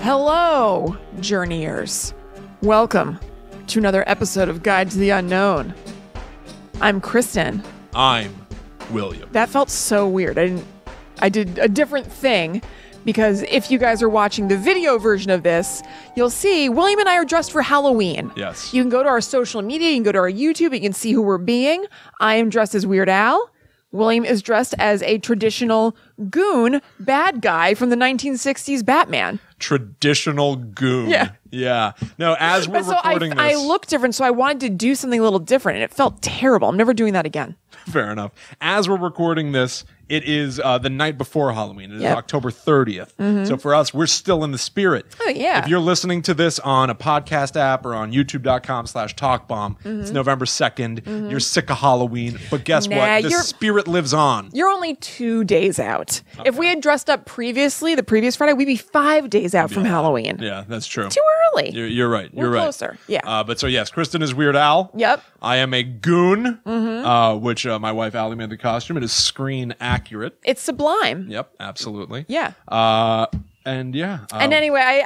Hello, journeyers. Welcome to another episode of Guide to the Unknown. I'm Kristen. I'm William. That felt so weird. I did a different thing because if you guys are watching the video version of this, you'll see William and I are dressed for Halloween. Yes. You can go to our social media, you can go to our YouTube, you can see who we're being. I am dressed as Weird Al. William is dressed as a traditional goon bad guy from the 1960s Batman. Traditional goon. Yeah. No, as we're recording this. I look different, so I wanted to do something a little different, and it felt terrible. I'm never doing that again. Fair enough. As we're recording this, it is the night before Halloween. It is October 30th. So for us, we're still in the spirit. Oh, yeah. If you're listening to this on a podcast app or on youtube.com/talkbomb, it's November 2nd. You're sick of Halloween. But guess what? The spirit lives on. You're only 2 days out. Okay. If we had dressed up previously, the previous Friday, we'd be 5 days out from Halloween. Yeah, that's true. Too early. You're right. You're right. Closer. Yeah. But so yes, Kristen is Weird Al. Yep. I am a goon, which my wife Allie made the costume. It is screen accurate. It's sublime. Yep, absolutely. Yeah. And anyway,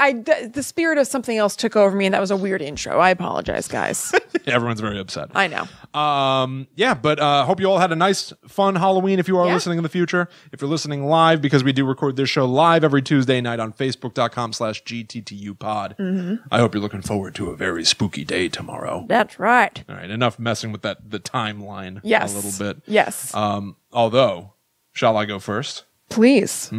the spirit of something else took over me, and that was a weird intro. I apologize, guys. Everyone's very upset. I know. But hope you all had a nice, fun Halloween if you are listening in the future. If you're listening live, because we do record this show live every Tuesday night on Facebook.com/GTTUpod. I hope you're looking forward to a very spooky day tomorrow. That's right. All right, enough messing with the timeline a little bit. Yes. Although, shall I go first? Please.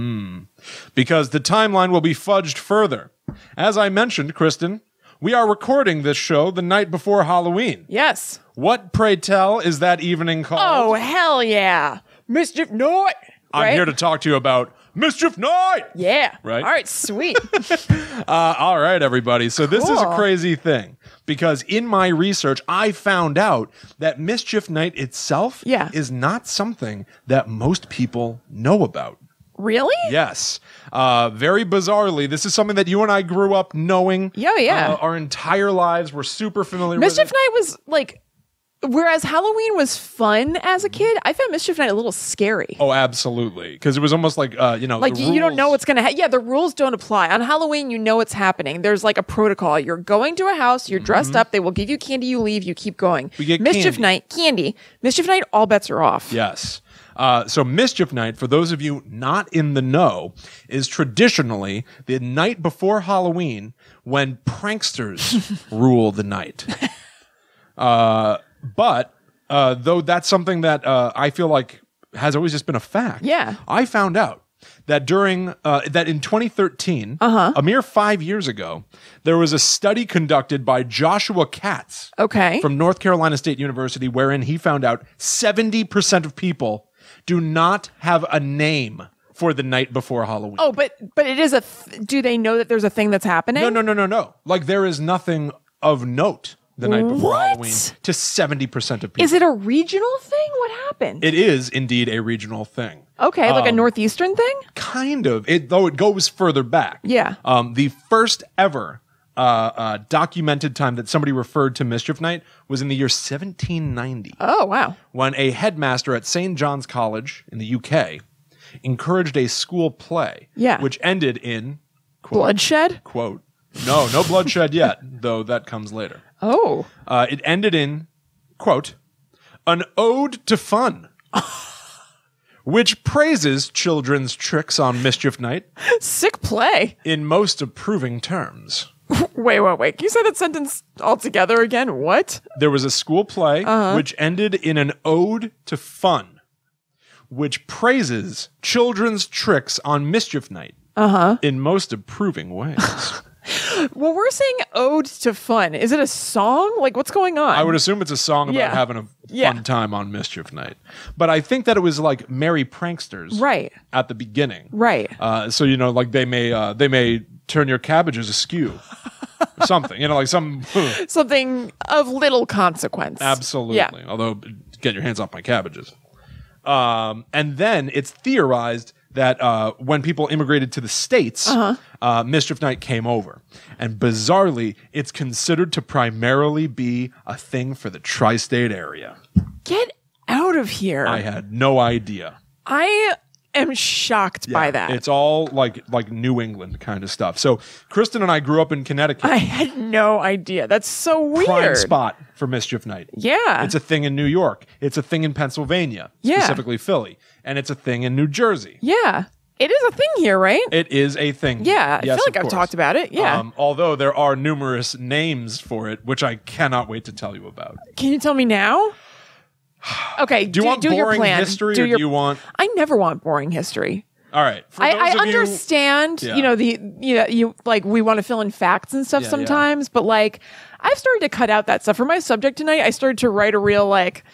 Because the timeline will be fudged further. As I mentioned, Kristen, we are recording this show the night before Halloween. Yes. What, pray tell, is that evening called? Oh, hell yeah. Mischief Night. I'm here to talk to you about Mischief Night. Yeah. Right? All right, sweet. All right, everybody. So this is a crazy thing. Because in my research, I found out that Mischief Night itself is not something that most people know about. Really? Yes. Very bizarrely, this is something that you and I grew up knowing. Yeah. Our entire lives. We're super familiar with Mischief Night was like, whereas Halloween was fun as a kid, I found Mischief Night a little scary. Oh, absolutely. Because it was almost like, like you don't know what's going to happen. Yeah, the rules don't apply. On Halloween, you know what's happening. There's like a protocol. You're going to a house, you're dressed up, they will give you candy, you leave, you keep going. We get Mischief Night, candy. Mischief Night, all bets are off. Yes. So Mischief Night, for those of you not in the know, is traditionally the night before Halloween when pranksters rule the night. But though that's something that I feel like has always just been a fact. Yeah. I found out that that in 2013, a mere 5 years ago, there was a study conducted by Joshua Katz from North Carolina State University, wherein he found out 70% of people do not have a name for the night before Halloween. Oh, but it is do they know that there's a thing that's happening? No. Like there is nothing of note the night before Halloween to 70% of people. Is it a regional thing? What happened? It is indeed a regional thing. Okay, like a Northeastern thing? Kind of. Though it goes further back. Yeah. The first ever documented time that somebody referred to Mischief Night was in the year 1790. Oh, wow. When a headmaster at St. John's College in the UK encouraged a school play, which ended in, quote, bloodshed? Quote, no bloodshed yet, though that comes later. Oh. It ended in, quote, an ode to fun, which praises children's tricks on Mischief Night. Sick play. In most approving terms. Wait. Can you say that sentence all together again? What? There was a school play which ended in an ode to fun, which praises children's tricks on Mischief Night in most approving ways. Well, we're saying ode to fun. Is it a song? Like, what's going on? I would assume it's a song about having a fun time on Mischief Night. But I think that it was like merry pranksters at the beginning. Right. So, like they may turn your cabbages askew. Something, like something of little consequence. Absolutely. Yeah. Although, get your hands off my cabbages. And then it's theorized that when people immigrated to the States, Mischief Night came over. And bizarrely, it's considered to primarily be a thing for the tri-state area. Get out of here. I had no idea. am shocked by that. It's all like New England kind of stuff. So Kristen and I grew up in Connecticut. I had no idea. That's so weird. Prime spot for Mischief Night. Yeah. It's a thing in New York. It's a thing in Pennsylvania, specifically Philly. And it's a thing in New Jersey. Yeah. It is a thing here, right? It is a thing. Yeah, I feel like I've talked about it. Yeah. Although there are numerous names for it, which I cannot wait to tell you about. Can you tell me now? Okay. Do you want your boring plan. history, or do you want? I never want boring history. All right. I understand. You like we want to fill in facts and stuff sometimes, but like I've started to cut out that stuff for my subject tonight. I started to write a real like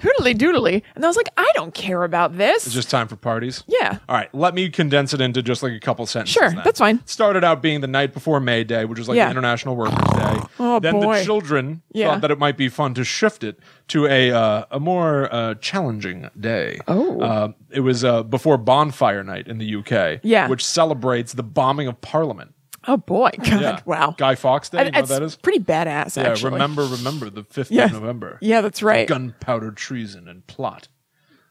hoodly doodly, and I was like, I don't care about this. It's just time for parties. Yeah. All right. Let me condense it into just like a couple sentences. Sure, that's fine. Started out being the night before May Day, which was like the International Workers' Day. Oh, then boy. the children thought that it might be fun to shift it to a more challenging day. Oh. It was before Bonfire Night in the UK, which celebrates the bombing of Parliament. Oh boy! God, wow. Guy Fawkes Day. You know what that is? Pretty badass. Actually. Remember the 5th of November. Yeah, that's right. Gunpowder treason and plot.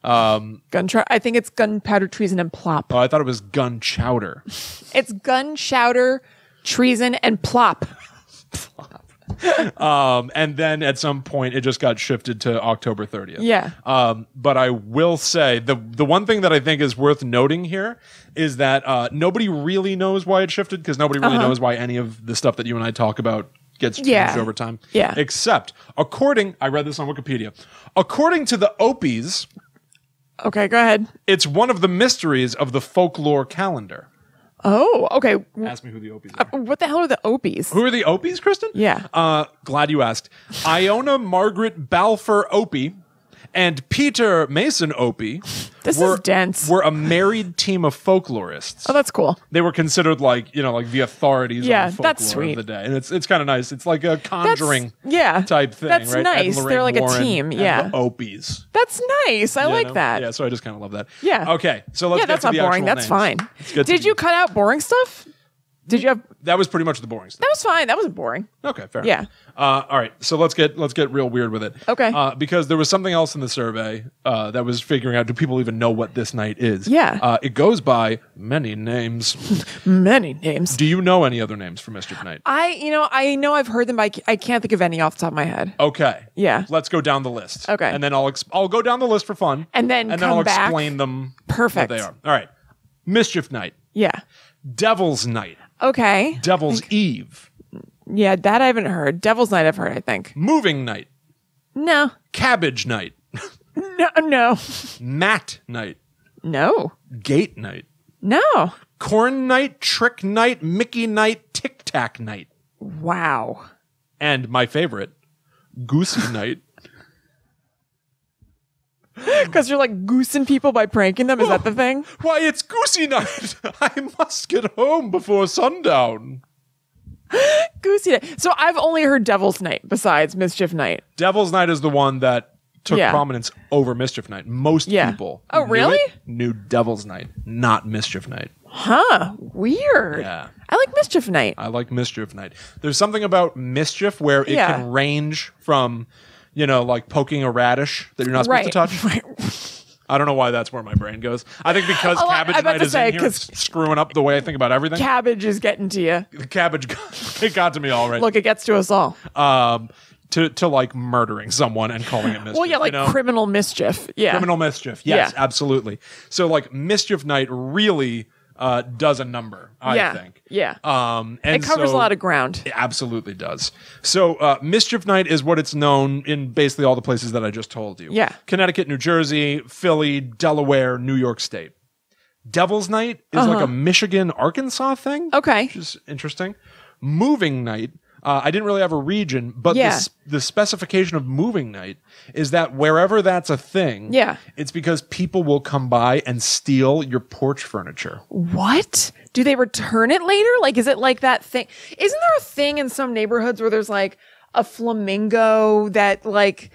I think it's gunpowder treason and plop. Oh, I thought it was gun chowder. It's gun chowder, treason, and plop. And then at some point it just got shifted to October 30th. Yeah. But I will say the one thing that I think is worth noting here is that nobody really knows why it shifted, because nobody really knows why any of the stuff that you and I talk about gets changed over time. Yeah. Except I read this on Wikipedia. According to the Opis. Okay, go ahead. It's one of the mysteries of the folklore calendar. Oh, okay. Ask me who the Opis are. What the hell are the Opis? Who are the Opis, Kristen? Yeah. Glad you asked. Iona Margaret Balfour Opie and Peter Mason Opie is dense. Were a married team of folklorists. Oh, that's cool. They were considered like the authorities on folklore that's sweet. of the day. And it's kind of nice. It's like a conjuring type thing, that's right? nice. They're like Warren a team. and the Opis. That's nice. I like that. Yeah, so I just kind of love that. Yeah. Okay, so let's get to the boring. actual That's names. fine. Did you cut out boring stuff? Did you have? That was pretty much the boring stuff. That was fine. That wasn't boring. Okay, fair. Yeah. All right. So let's get real weird with it. Okay. Because there was something else in the survey that was figuring out, do people even know what this night is? Yeah. It goes by many names. Many names. Do you know any other names for Mischief Night? I know I've heard them, but I can't think of any off the top of my head. Okay. Yeah. Let's go down the list. Okay. And then I'll go down the list for fun. And then I'll explain them. Perfect. What they are. All right. Mischief Night. Yeah. Devil's Night. Okay. Devil's Eve. Yeah, that I haven't heard. Devil's Night I've heard, I think. Moving Night. No. Cabbage Night. No. Mat Night. No. Gate Night. No. Corn Night, Trick Night, Mickey Night, Tic Tac Night. Wow. And my favorite, Goosey Night. Because you're like goosing people by pranking them? Is that the thing? Why, it's Goosey Night. I must get home before sundown. Goosey Night. So I've only heard Devil's Night besides Mischief Night. Devil's Night is the one that took prominence over Mischief Night. Most people knew Devil's Night, not Mischief Night. Huh. Weird. Yeah. I like Mischief Night. I like Mischief Night. There's something about mischief where it can range from, like poking a radish that you're not supposed to touch. Right. I don't know why that's where my brain goes. I think because Cabbage Night is in here, it's screwing up the way I think about everything. Cabbage is getting to you. The cabbage, it got to me all right. Look, it gets to us all. To like murdering someone and calling it mischief. Well, yeah, criminal mischief. Yeah. Criminal mischief. Yes, absolutely. So like Mischief Night really does a number, I think. Yeah. And it covers a lot of ground. It absolutely does. So Mischief Night is what it's known in basically all the places that I just told you. Yeah. Connecticut, New Jersey, Philly, Delaware, New York State. Devil's Night is like a Michigan, Arkansas thing. Okay. Which is interesting. Moving Night. I didn't really have a region, but the specification of Moving Night is that wherever that's a thing, it's because people will come by and steal your porch furniture. What? Do they return it later? Like, is it like that thing? Isn't there a thing in some neighborhoods where there's like a flamingo that like,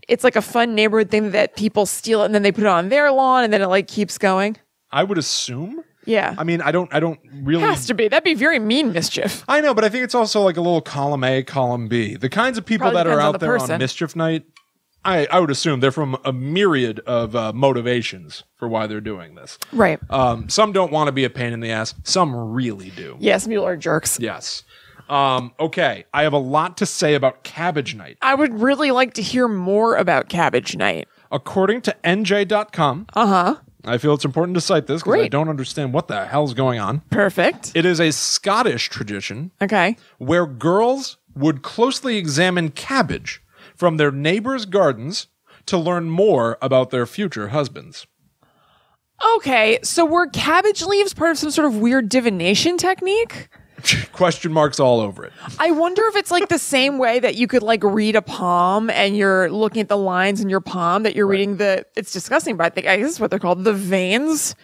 it's like a fun neighborhood thing that people steal it and then they put it on their lawn and then it like keeps going? I would assume. Yeah. I mean, I don't really. Has to be. That'd be very mean mischief. I know, but I think it's also like a little column A, column B. The kinds of people that are out there on Mischief Night, I would assume they're from a myriad of motivations for why they're doing this. Right. Some don't want to be a pain in the ass. Some really do. Yes, people are jerks. Yes. Okay. I have a lot to say about Cabbage Night. I would really like to hear more about Cabbage Night. According to NJ.com, I feel it's important to cite this because I don't understand what the hell's going on. Perfect. It is a Scottish tradition where girls would closely examine cabbage from their neighbors' gardens to learn more about their future husbands. Okay, so were cabbage leaves part of some sort of weird divination technique? Question marks all over it. I wonder if it's like the same way that you could like read a palm and you're looking at the lines in your palm that you're reading it's disgusting, but I guess that's what they're called, the veins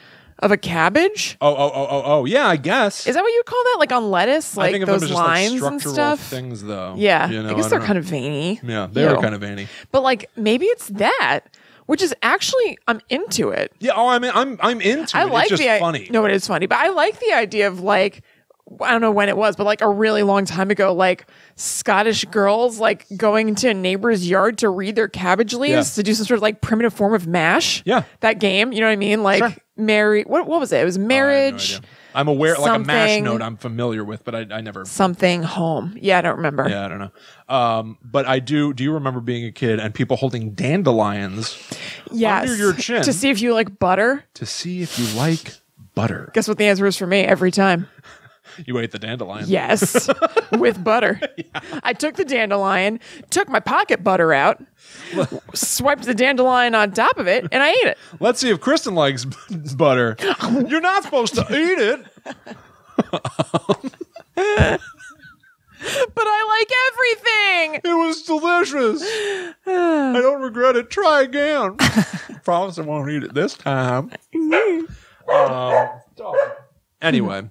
of a cabbage. Oh, yeah, I guess. Is that what you call that? Like on lettuce? Like I think of those them as just lines like and structural stuff? things, though. Yeah, you know, I guess they're kind of veiny. Yeah, they are kind of veiny. But like maybe it's that. Which is actually, I'm into it. Yeah, I'm into it. Like it's just funny. No, it is funny. But I like the idea of like, I don't know when it was, but like a really long time ago, like Scottish girls like going into a neighbor's yard to read their cabbage leaves to do some sort of like primitive form of MASH. Yeah. That game, you know what I mean? Like what was it? It was marriage. I have no idea. I'm aware, like a MASH note I'm familiar with, but I never. Something home. Yeah, I don't remember. Yeah, I don't know. But I do. Do you remember being a kid and people holding dandelions under your chin? To see if you like butter. To see if you like butter. Guess what the answer is for me every time? You ate the dandelion. Yes, with butter. Yeah. I took the dandelion, took my pocket butter out, swiped the dandelion on top of it, and I ate it. Let's see if Kristen likes butter. You're not supposed to eat it. But I like everything. It was delicious. I don't regret it. Try again. Promise I won't eat it this time. Anyway,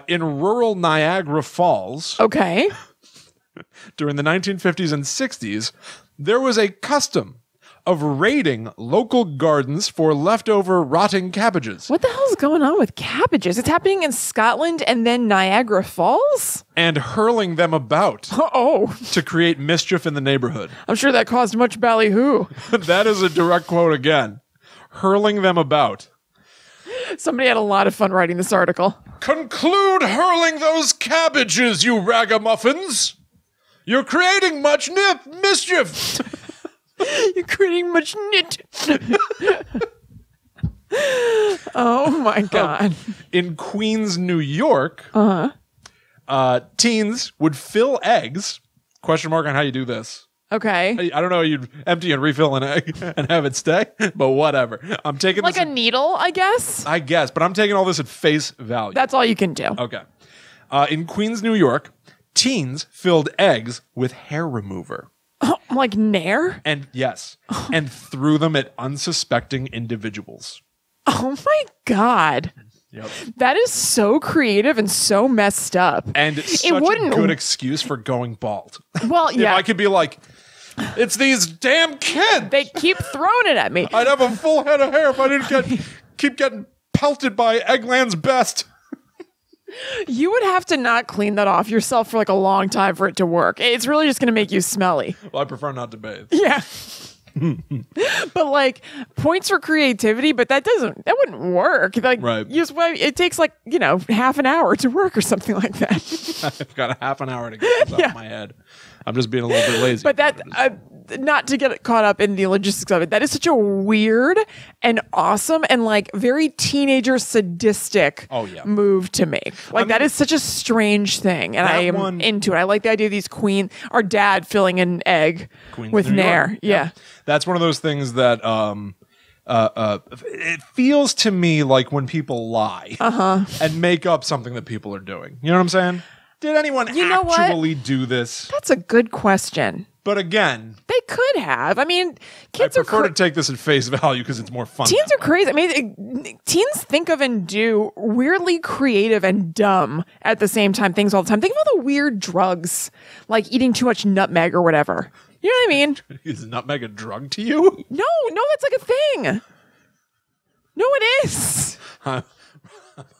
in rural Niagara Falls, during the 1950s and 60s, there was a custom of raiding local gardens for leftover rotting cabbages. What the hell is going on with cabbages? It's happening in Scotland and then Niagara Falls? And hurling them about to create mischief in the neighborhood. I'm sure that caused much ballyhoo. That is a direct quote again. Hurling them about. Somebody had a lot of fun writing this article. Conclude hurling those cabbages, you ragamuffins! You're creating much mischief! You're creating much Oh my God. In Queens, New York, teens would fill eggs. Question mark on how you do this. Okay. I don't know. You'd empty and refill an egg and have it stay, but whatever. I'm taking like this a needle, I guess. I guess, but I'm taking all this at face value. That's all you can do. Okay. In Queens, New York, teens filled eggs with hair remover. Like Nair? And yes, and threw them at unsuspecting individuals. Oh my God. Yep. That is so creative and so messed up. And such a good excuse for going bald. Well, yeah. If I could be like, it's these damn kids. They keep throwing it at me. I'd have a full head of hair if I didn't keep getting pelted by Eggland's best. You would have to not clean that off yourself for like a long time for it to work. It's really just going to make you smelly. Well, I prefer not to bathe. Yeah. But like points for creativity, but that wouldn't work. Like it takes like, half an hour to work or something like that. I've got a half an hour to get this off my head. I'm just being a little bit lazy. But that not to get caught up in the logistics of it, that is such a weird and awesome and like very teenager sadistic move to make. Like that is such a strange thing, and I am into it. I like the idea of these our dad filling an egg with Nair. Yeah. That's one of those things that it feels to me like when people lie and make up something that people are doing. You know what I'm saying? Did anyone actually do this? That's a good question. But again, they could have. I mean, kids I prefer to take this at face value because it's more fun. Teens are crazy. I mean, teens think of and do weirdly creative and dumb at the same time things all the time. Think of all the weird drugs, like eating too much nutmeg or whatever. You know what I mean? Is nutmeg a drug to you? No, that's like a thing. No, it is.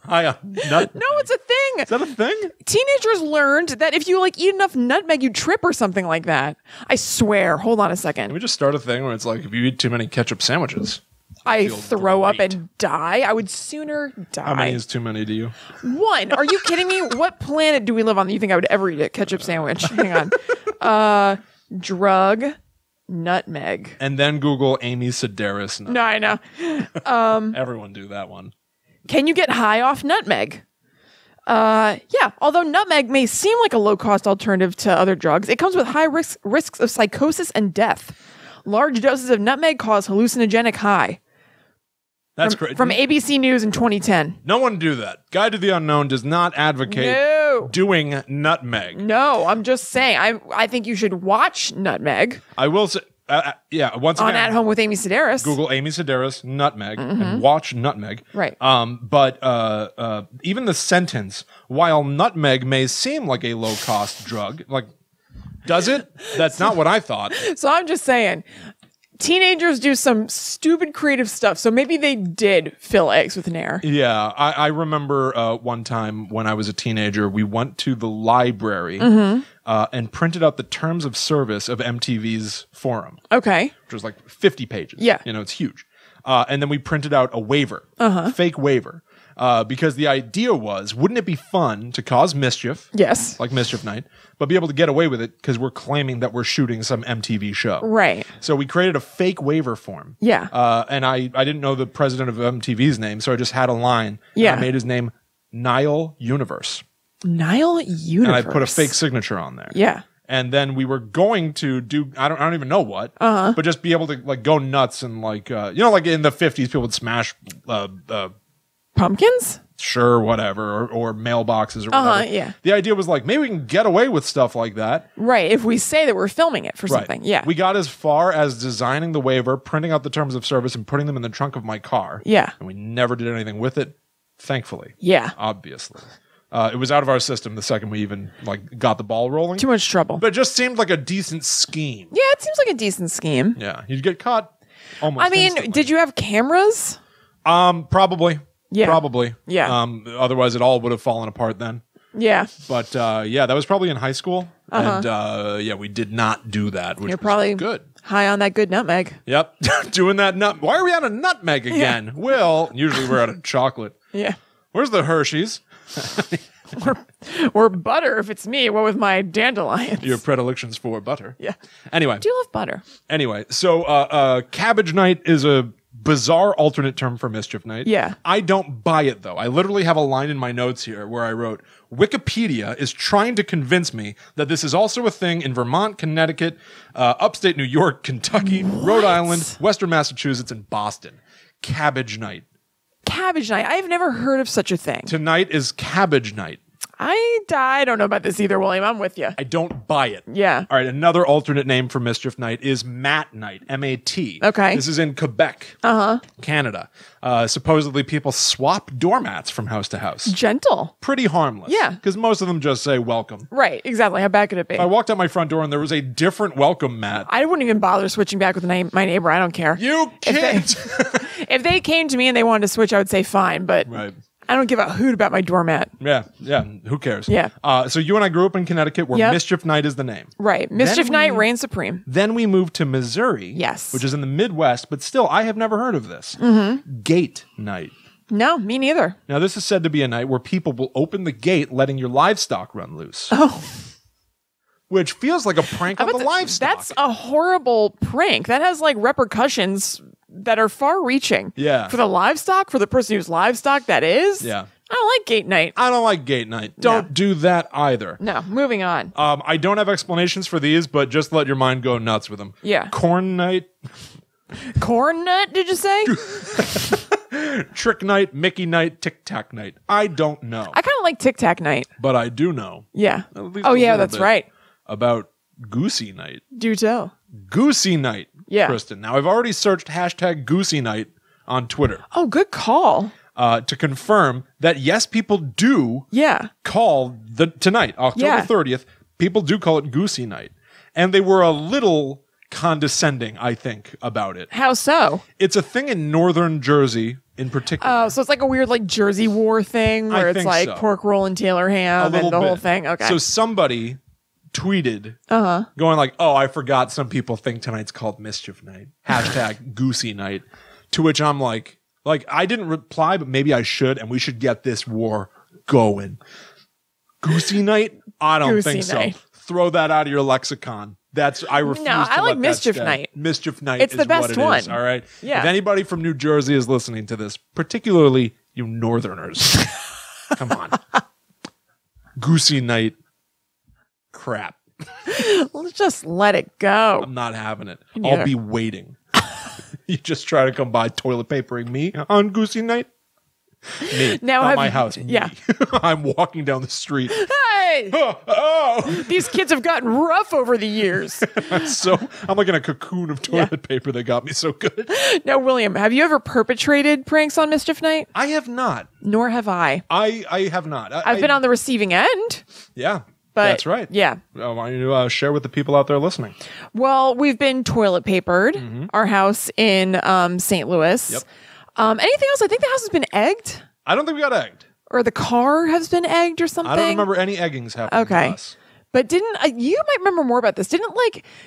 High on nutmeg. No, it's a thing. Is that a thing? Teenagers learned that if you like eat enough nutmeg, you trip or something like that. I swear. Hold on a second. Can we just start a thing where it's like, if you eat too many ketchup sandwiches, I throw up and die. I would sooner die. How many is too many to you? One. Are you kidding me? What planet do we live on that you think I would ever eat a ketchup sandwich? Hang on. Drug, nutmeg. And then Google Amy Sedaris. No, I know. Everyone do that one. Can you get high off nutmeg? Yeah. Although nutmeg may seem like a low-cost alternative to other drugs, it comes with high risks of psychosis and death. Large doses of nutmeg cause hallucinogenic high. That's great. From ABC News in 2010. No one do that. Guide to the Unknown does not advocate doing nutmeg. No, I'm just saying. I think you should watch Nutmeg. I will say, once again, on At Home with Amy Sedaris. Google Amy Sedaris Nutmeg and watch Nutmeg. Right. But even the sentence, while nutmeg may seem like a low-cost drug, like, does it? That's not what I thought. So I'm just saying, teenagers do some stupid creative stuff. So maybe they did fill eggs with Nair. Yeah. I remember one time when I was a teenager, we went to the library and printed out the terms of service of MTV's forum. Okay. Which was like 50 pages. Yeah. You know, it's huge. And then we printed out a waiver, fake waiver. Because the idea was, wouldn't it be fun to cause mischief? Yes. Like Mischief Night, but be able to get away with it because we're claiming that we're shooting some MTV show. Right. So we created a fake waiver form. Yeah. And I didn't know the president of MTV's name, so I just had a line. Yeah. I made his name Nile Universe. Nile Universe. And I put a fake signature on there. Yeah. And then we were going to do, I don't even know what, but just be able to like go nuts and like, like in the 50s, people would smash, pumpkins? Sure, whatever, or mailboxes or whatever. Yeah. The idea was like, maybe we can get away with stuff like that. Right, if we say that we're filming it for something. Yeah. We got as far as designing the waiver, printing out the terms of service, and putting them in the trunk of my car. Yeah. And we never did anything with it, thankfully. Yeah. Obviously. It was out of our system the second we even like got the ball rolling. Too much trouble. But it just seemed like a decent scheme. Yeah, it seems like a decent scheme. Yeah. You'd get caught almost I mean, instantly. did you have cameras? Probably. Yeah. Probably. Yeah. Otherwise, it all would have fallen apart then. Yeah. But yeah, that was probably in high school. And yeah, we did not do that, which You're was probably good. High on that good nutmeg. Yep. Doing that nut. Why are we out of nutmeg again? Yeah. Well, usually we're out of chocolate. Yeah. Where's the Hershey's? or butter if it's me. What with my dandelions? Your predilections for butter. Yeah. Anyway. I do love butter. Anyway, so Cabbage Night is a bizarre alternate term for Mischief Night. Yeah. I don't buy it, though. I literally have a line in my notes here where I wrote, Wikipedia is trying to convince me that this is also a thing in Vermont, Connecticut, upstate New York, Kentucky, Rhode Island, Western Massachusetts, and Boston. Cabbage Night. Cabbage Night. I've never heard of such a thing. Tonight is Cabbage Night. I don't know about this either, William. I'm with you. I don't buy it. Yeah. All right. Another alternate name for Mischief Night is Mat Night. M-A-T. Okay. This is in Quebec, Canada. Supposedly people swap doormats from house to house. Gentle. Pretty harmless. Yeah. Because most of them just say welcome. Right. Exactly. How bad could it be? If I walked out my front door and there was a different welcome mat. I wouldn't even bother switching back with my neighbor. I don't care. You can't. If they came to me and they wanted to switch, I would say fine. But right. I don't give a hoot about my doormat. Yeah, who cares? Yeah. So you and I grew up in Connecticut where Mischief Night is the name. Right. Mischief Night reigns supreme. Then we moved to Missouri. Yes. Which is in the Midwest, but still, I have never heard of this. Gate Night. No, me neither. Now, this is said to be a night where people will open the gate, letting your livestock run loose. Oh. Which feels like a prank on the livestock. That's a horrible prank. That has like repercussions that are far-reaching. Yeah. For the livestock, for the person whose livestock that is. Yeah. I don't like Gate Night. I don't like Gate Night. Don't do that either. No, moving on. I don't have explanations for these, but just let your mind go nuts with them. Yeah. Corn Night. Corn Nut, did you say? Trick Night, Mickey Night, Tic Tac Night. I don't know. I kind of like Tic Tac Night. But I do know. Yeah. Oh, yeah, that's right. About Goosey Night. Do tell. Goosey Night. Yeah. Kristen. Now, I've already searched hashtag Goosey Night on Twitter. Oh, good call. To confirm that, yes, people do call tonight, October 30th, people do call it Goosey Night. And they were a little condescending, I think, about it. How so? It's a thing in northern Jersey in particular. Oh, so it's like a weird like Jersey War thing where it's like pork roll and Taylor ham and the whole thing. Okay. So somebody tweeted going like, oh, I forgot some people think tonight's called Mischief Night. Hashtag Goosey Night. To which I'm like I didn't reply, but maybe I should, and we should get this war going. Goosey Night? I don't think so. Throw that out of your lexicon. I refuse to I like let Mischief that Night. Mischief Night it's is the best what it one. is, all right? Yeah. If anybody from New Jersey is listening to this, particularly you Northerners, come on. Goosey Night. Crap. Let's just let it go. I'm not having it. I'll be waiting. You just try to come by toilet papering me on Goosey Night? Me. Now not my house. Yeah. I'm walking down the street. Hey! Oh! These kids have gotten rough over the years. I'm like in a cocoon of toilet paper that got me so good. Now, William, have you ever perpetrated pranks on Mischief Night? I have not. Nor have I. I have not. I've been on the receiving end. Yeah. But, that's right. Yeah. Why don't you share with the people out there listening? Well, we've been toilet papered. Our house in St. Louis. Yep. Anything else? I think the house has been egged. I don't think we got egged. Or the car has been egged or something. I don't remember any eggings happening to us. But didn't you might remember more about this? Didn't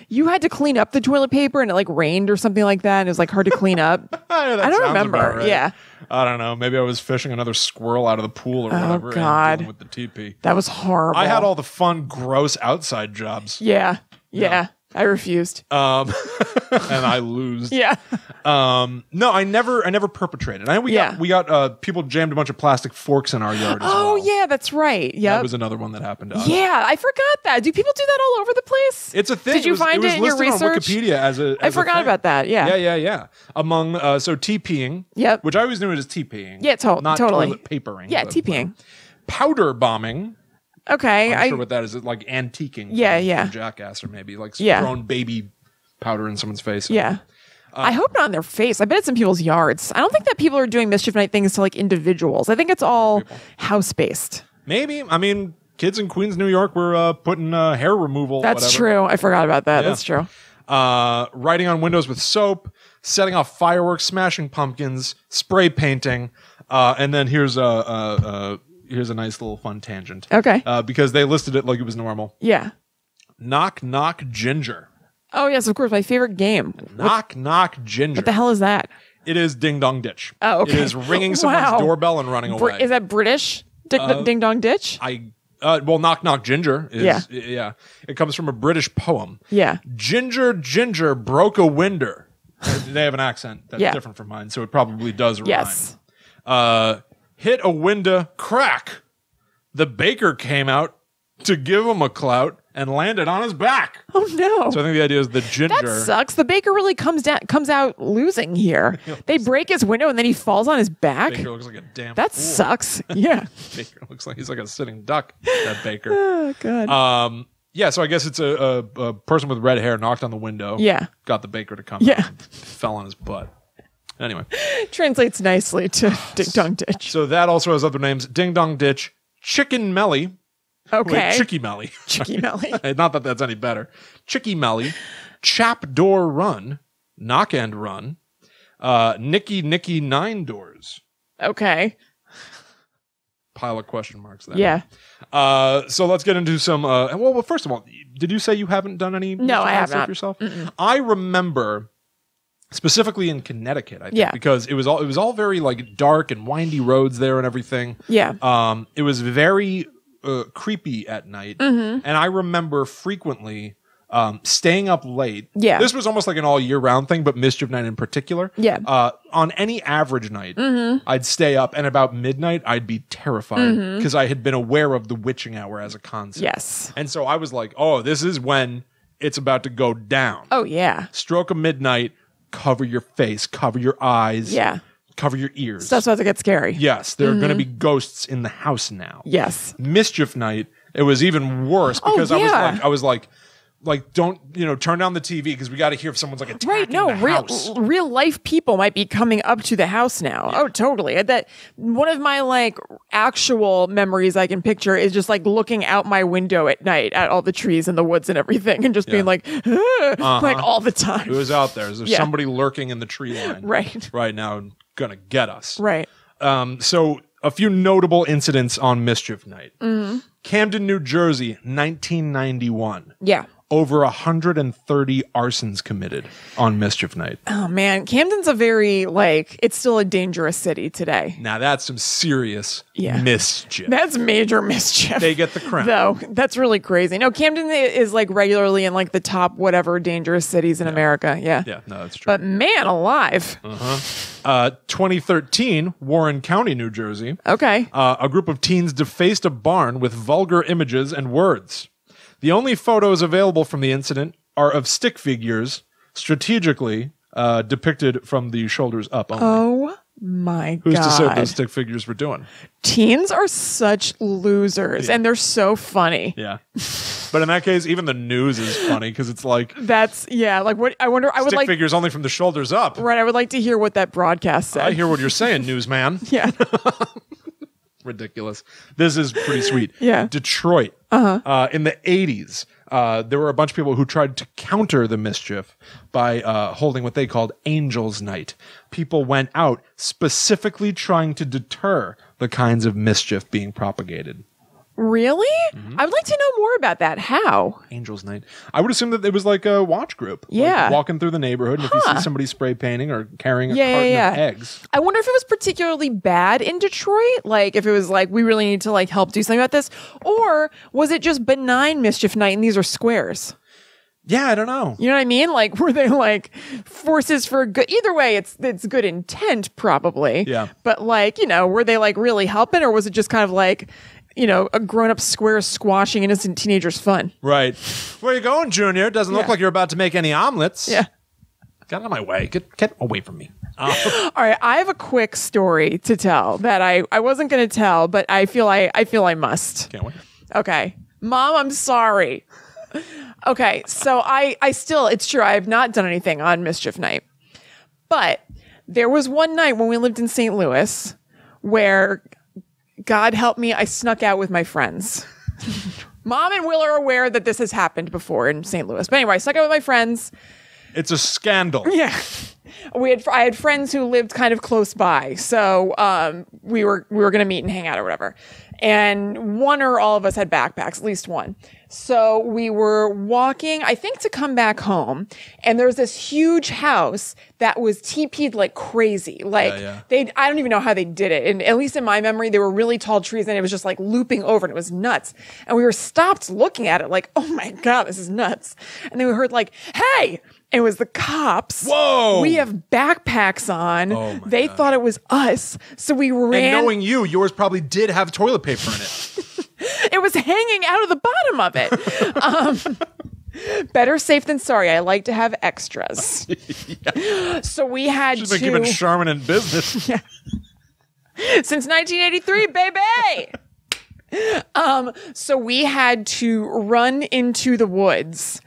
you had to clean up the toilet paper and it rained or something like that and it was hard to clean up? I don't remember. Right. Yeah. I don't know. Maybe I was fishing another squirrel out of the pool or whatever. Oh God. And dealing with the TP. That was horrible. I had all the fun, gross outside jobs. Yeah. I refused. And I lose. Yeah. No, I never perpetrated. We got people jammed a bunch of plastic forks in our yard as well. Oh yeah, that's right. Yeah. That was another one that happened to us. Yeah, I forgot that. Do people do that all over the place? It's a thing. Did you find it in your research? On Wikipedia as I forgot about that. Yeah. Yeah. Among TPing. Yep. Which I always knew it as TPing. Yeah, not totally. Toilet papering. Yeah, TPing. Powder bombing. Okay. I'm not sure what that is. It's like antiquing. Yeah. Jackass or maybe throwing baby powder in someone's face. Yeah. I hope not in their face. I bet it's in people's yards. I don't think that people are doing Mischief Night things to individuals. I think it's all house-based. Maybe. I mean, kids in Queens, New York were putting hair removal. That's true. I forgot about that. Yeah. That's true. Writing on windows with soap, setting off fireworks, smashing pumpkins, spray painting, and then here's a nice little fun tangent. Okay. Because they listed it like it was normal. Yeah. Knock, knock, ginger. Oh, yes, of course. My favorite game. Knock, knock, ginger. What the hell is that? It is Ding Dong Ditch. Oh, okay. It is ringing someone's doorbell and running away. Is that British? Ding Dong Ditch? Well, Knock, knock, ginger. Yeah. It comes from a British poem. Yeah. Ginger, ginger, broke a winder. They have an accent that's different from mine, so it probably does rhyme. Yes. Hit a window, crack. The baker came out to give him a clout and landed on his back. Oh no! So I think the idea is the ginger. That sucks. The baker really comes out losing here. They break his window and then he falls on his back. Baker looks like a damn. That fool. sucks. Yeah. Baker looks like he's like a sitting duck. That baker. Oh god. Yeah. So I guess it's a person with red hair knocked on the window. Yeah. Got the baker to come. Yeah. And fell on his butt. Anyway. Translates nicely to Ding Dong Ditch. So that also has other names: Ding Dong Ditch, Chicken Melly. Okay. Wait, Chicky Melly. Chicky Melly. Not that that's any better. Chicky Melly, Chap Door Run, Knock and Run, Nicky Nicky Nine Doors. Okay. Pile of question marks there. Yeah. So let's get into some. Well, first of all, did you say you haven't done any? No, I have not. Yourself? I remember specifically in Connecticut. I think, because it was all very dark and windy roads there and everything. Yeah. It was very creepy at night, and I remember frequently staying up late. Yeah, this was almost like an all year round thing, but Mischief Night in particular. Yeah, on any average night, I'd stay up, and about midnight, I'd be terrified because I had been aware of the witching hour as a concept. Yes, and so I was like, "Oh, this is when it's about to go down." Oh yeah, stroke of midnight. Cover your face. Cover your eyes. Yeah. Cover your ears. Stuff's about to get scary. Yes, there are going to be ghosts in the house now. Yes. Mischief Night, it was even worse because I was like, don't turn down the TV because we got to hear if someone's attacking the house. Real life people might be coming up to the house now. Yeah. Oh, totally. That one of my actual memories I can picture is just looking out my window at night at all the trees and the woods and everything, and just being all the time. It was out there. There's somebody lurking in the tree line right now, going to get us. Right. So a few notable incidents on Mischief Night. Camden, New Jersey, 1991. Yeah. Over 130 arsons committed on Mischief Night. Oh, man. Camden's a very, it's still a dangerous city today. Now, that's some serious mischief. That's major mischief. They get the crown. Though, that's really crazy. No, Camden is, regularly in, the top whatever dangerous cities in America. Yeah. Yeah, no, that's true. But, man alive. 2013, Warren County, New Jersey. Okay. A group of teens defaced a barn with vulgar images and words. The only photos available from the incident are of stick figures, strategically depicted from the shoulders up only. Oh my God. Who's to say what those stick figures were doing? Teens are such losers, and they're so funny. Yeah. But in that case, even the news is funny because it's what I wonder, stick figures only from the shoulders up. Right, I would like to hear what that broadcast said. I hear what you're saying, newsman. Yeah. Ridiculous. This is pretty sweet. Yeah. Detroit. In the 80s, there were a bunch of people who tried to counter the mischief by holding what they called Angels Night. People went out specifically trying to deter the kinds of mischief being propagated. Really? I would like to know more about that. How? Angels Night. I would assume that it was like a watch group. Yeah. Like walking through the neighborhood, and if you see somebody spray painting or carrying a carton of eggs. I wonder if it was particularly bad in Detroit. If it was we really need to help do something about this. Or was it just benign Mischief Night and these are squares? Yeah, I don't know. You know what I mean? Were they forces for good? Either way, it's good intent probably. Yeah. But were they really helping, or was it just kind of a grown-up square squashing innocent teenagers' fun? Right. Where you going, Junior? Doesn't look like you're about to make any omelets. Yeah. Get out of my way. Get away from me. All right, I have a quick story to tell that I wasn't going to tell, but I feel I must. Can't wait. Okay. Mom, I'm sorry. Okay, so I still, it's true, I have not done anything on Mischief Night. But there was one night when we lived in St. Louis where, God help me, I snuck out with my friends. Mom and Will are aware that this has happened before in St. Louis. But anyway, I snuck out with my friends. It's a scandal. Yeah. I had friends who lived kind of close by. So we were going to meet and hang out or whatever. And one or all of us had backpacks, at least one. So we were walking, I think, to come back home. And there's this huge house that was TP'd like crazy. I don't even know how they did it. And at least in my memory, they were really tall trees and it was just looping over and it was nuts. And we were stopped looking at it oh my God, this is nuts. And then we heard hey! It was the cops. Whoa! We have backpacks on. Oh they God. Thought it was us. So we ran. And knowing you, yours probably did have toilet paper in it. It was hanging out of the bottom of it. Better safe than sorry. I like to have extras. Yeah. So we had She's been keeping Charmin in business. Yeah. Since 1983, baby! So we had to run into the woods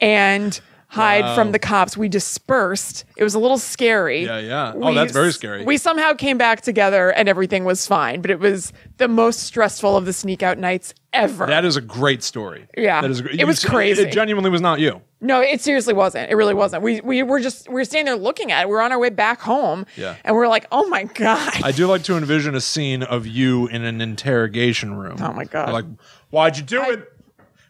and hide from the cops. We dispersed. It was a little scary. Yeah. Oh, that's very scary. We somehow came back together and everything was fine, but it was the most stressful of the sneak out nights ever. That is a great story. Yeah. That is great. It was crazy. It genuinely was not you. No, it seriously wasn't. It really wasn't. We were standing there looking at it. We were on our way back home. Yeah. And we're like, oh my God. I do like to envision a scene of you in an interrogation room. Oh my God. Like, why'd you do it?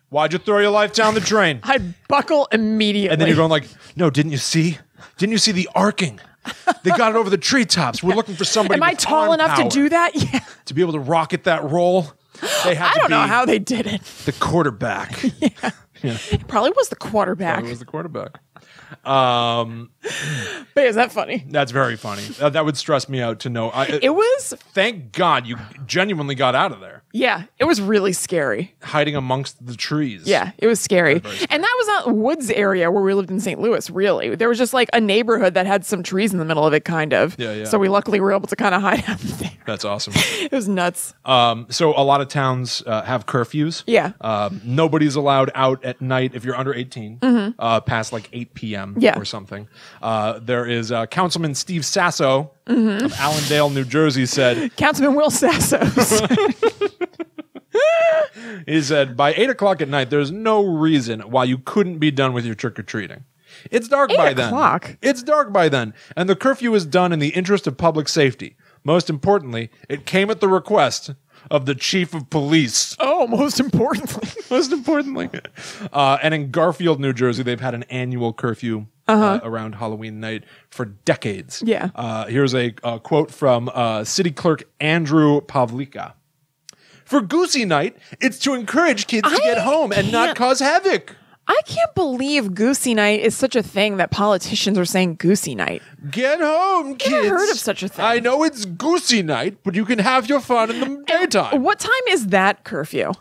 Why'd you throw your life down the drain? I'd buckle immediately. And then you're going no, didn't you see? Didn't you see the arcing? They got it over the treetops. We're looking for somebody. Am I tall enough to do that? Yeah. To be able to rocket that roll? I don't know how they did it. The quarterback. Yeah. It probably was the quarterback. But is that funny? That's very funny. That would stress me out to know. It was. Thank God you genuinely got out of there. Yeah, it was really scary. Hiding amongst the trees. Yeah, it was scary. And that was not a woods area where we lived in St. Louis, really. There was just a neighborhood that had some trees in the middle of it, kind of. Yeah. So we luckily were able to kind of hide out there. That's awesome. It was nuts. So a lot of towns have curfews. Yeah. Nobody's allowed out at night if you're under 18, past 8 p.m. or something. There is Councilman Steve Sasso of Allendale, New Jersey said... Councilman Will Sassos. He said, by 8 o'clock at night, there's no reason why you couldn't be done with your trick-or-treating. It's dark 8 by then. o'clock. It's dark by then. And the curfew is done in the interest of public safety. Most importantly, it came at the request of the chief of police. Oh, most importantly. Most importantly. And in Garfield, New Jersey, they've had an annual curfew around Halloween night for decades. Yeah. Here's a quote from City Clerk Andrew Pavlika. For Goosey Night, it's to encourage kids to get home and not cause havoc. I can't believe Goosey Night is such a thing that politicians are saying Goosey Night. Get home, kids. I've never heard of such a thing. I know it's Goosey Night, but you can have your fun in the daytime. What time is that curfew?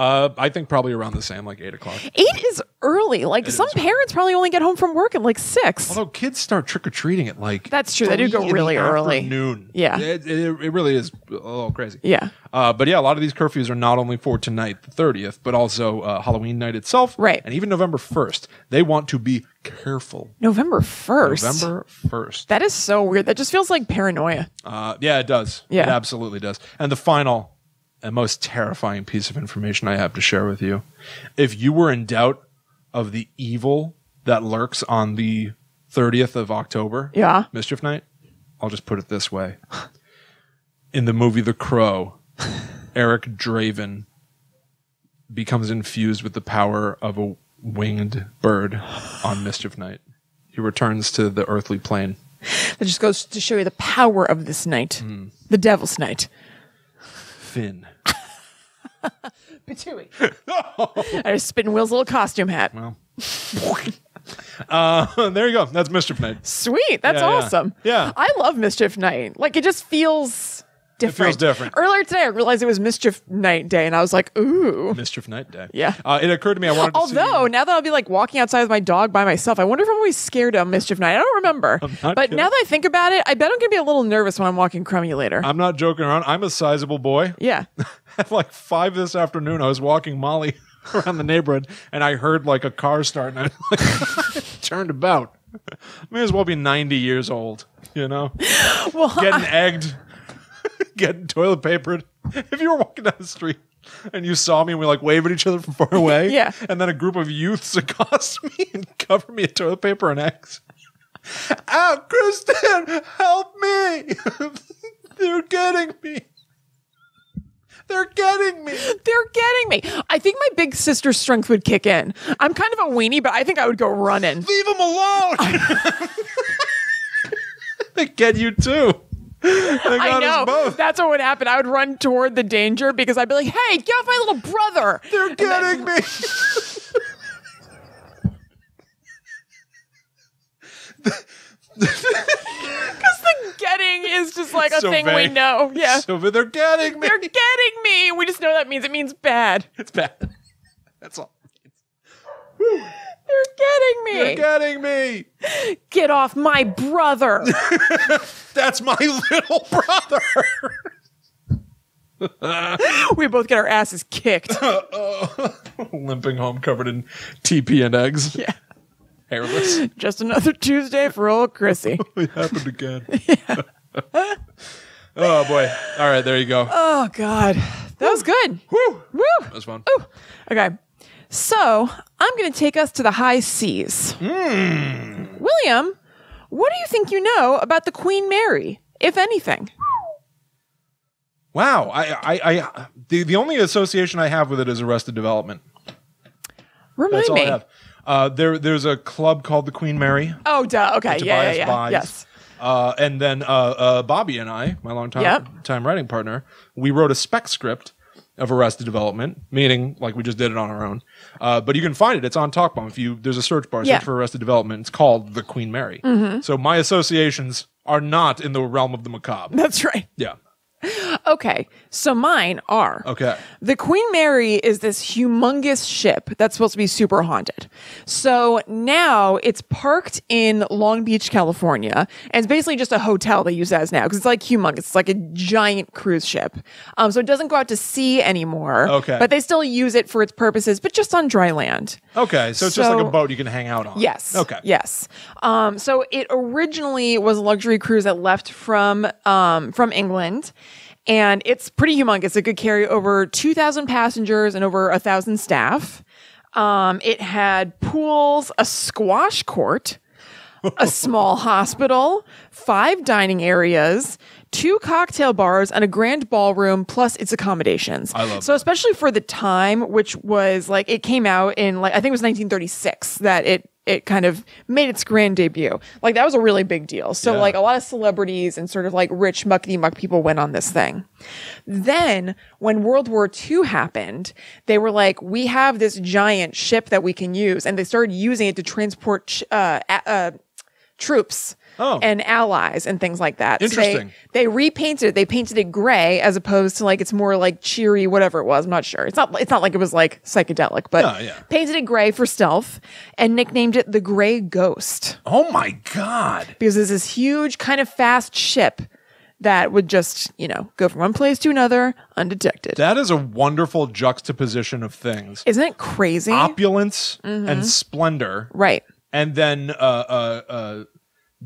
I think probably around the same, like 8 o'clock. 8 is early. Like some parents probably only get home from work at like 6. Although kids start trick-or-treating at like that's true. They do go really early. Noon. Yeah. It really is a little crazy. Yeah. But yeah, a lot of these curfews are not only for tonight, the 30th, but also Halloween night itself. Right. And even November 1st. They want to be careful. November 1st? November 1st. That is so weird. That just feels like paranoia. Yeah, it does. Yeah. It absolutely does. And the final and most terrifying piece of information I have to share with you. If you were in doubt of the evil that lurks on the 30th of October, Mischief Night, I'll just put it this way. In the movie The Crow, Eric Draven becomes infused with the power of a winged bird on Mischief Night. He returns to the earthly plane. That just goes to show you the power of this night. The Devil's Night. Finn. Patooey. I just spin Will's little costume hat. Well. There you go. That's Mischief Night. Sweet. That's awesome. Yeah. I love Mischief Night. Like, it just feels different. It feels different. Earlier today, I realized it was Mischief Night Day, and I was like, ooh. Mischief Night Day. Yeah. It occurred to me I wanted to see... Although, now that I'll be like walking outside with my dog by myself, I wonder if I'm always scared of Mischief Night. I don't remember. But kidding. now that I think about it, I bet I'm going to be a little nervous when I'm walking Crummy later. I'm not joking around. I'm a sizable boy. Yeah. At like 5 this afternoon, I was walking Molly around the neighborhood, and I heard like a car start, and I turned about. May as well be 90 years old, you know? Well, getting egged, getting toilet papered. If you were walking down the street and you saw me and we like wave at each other from far away, yeah, and then a group of youths accost me and cover me in toilet paper and eggs. Ow, Kristen, help me! They're getting me. They're getting me. They're getting me. I think my big sister's strength would kick in. I'm kind of a weenie, but I think I would go running. Leave them alone. They get you too. I know. Both. That's what would happen. I would run toward the danger because I'd be like, hey, get off my little brother. They're getting me. Because the getting is just like a thing vague. We know. Yeah. So they're getting me. They're getting me. We just know that means it means bad. It's bad. That's all. They're getting me. They're getting me. Get off my brother. That's my little brother. We both get our asses kicked. Limping home covered in TP and eggs. Yeah. Hairless. Just another Tuesday for old Chrissy. It happened again. Yeah. Oh, boy. All right, there you go. Oh, God. That was good. Woo. Woo. That was fun. Ooh. Okay. So, I'm going to take us to the high seas. William, what do you think you know about the Queen Mary, if anything? Wow. The only association I have with it is Arrested Development. Remind me. All I have. There's a club called the Queen Mary. Oh, duh. Okay. Yeah. Buys. Yes. And then Bobby and I, my time writing partner, we wrote a spec script of Arrested Development, meaning like we just did it on our own. But you can find it. It's on TalkBomb. There's a search bar, search for Arrested Development. It's called The Queen Mary. Mm-hmm. So my associations are not in the realm of the macabre. That's right. Yeah. Okay, so mine are. Okay. The Queen Mary is this humongous ship that's supposed to be super haunted. So now it's parked in Long Beach, California, and it's basically just a hotel they use it as now because it's like humongous. It's like a giant cruise ship. So it doesn't go out to sea anymore. Okay. But they still use it for its purposes, but just on dry land. Okay, so it's just like a boat you can hang out on. Yes. Okay. Yes. So it originally was a luxury cruise that left from England. And it's pretty humongous. It could carry over 2,000 passengers and over 1,000 staff. It had pools, a squash court, a small hospital, 5 dining areas, 2 cocktail bars, and a grand ballroom, plus its accommodations. I love so, that. Especially for the time, which was like, it came out in like, I think it was 1936 that it kind of made its grand debut. Like, that was a really big deal. So, like, a lot of celebrities and sort of like rich muckety-muck people went on this thing. Then, when World War II happened, they were like, we have this giant ship that we can use. And they started using it to transport troops and allies and things like that. Interesting. So they repainted it. They painted it gray as opposed to like, it's more like cheery, whatever it was. I'm not sure. It's not like it was like psychedelic, but painted it gray for stealth and nicknamed it the Gray Ghost. Oh my God. Because it's this huge kind of fast ship that would just, go from one place to another undetected. That is a wonderful juxtaposition of things. Isn't it crazy? Opulence and splendor. Right. And then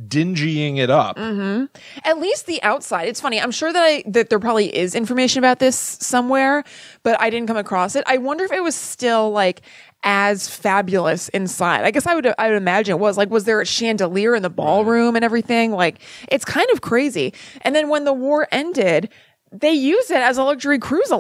dingying it up. Mm-hmm. At least the outside. It's funny. I'm sure that there probably is information about this somewhere, but I didn't come across it. I wonder if it was still like as fabulous inside. I guess I would imagine it was. Like, was there a chandelier in the ballroom and everything? Like, it's kind of crazy. And then when the war ended, they use it as a luxury cruise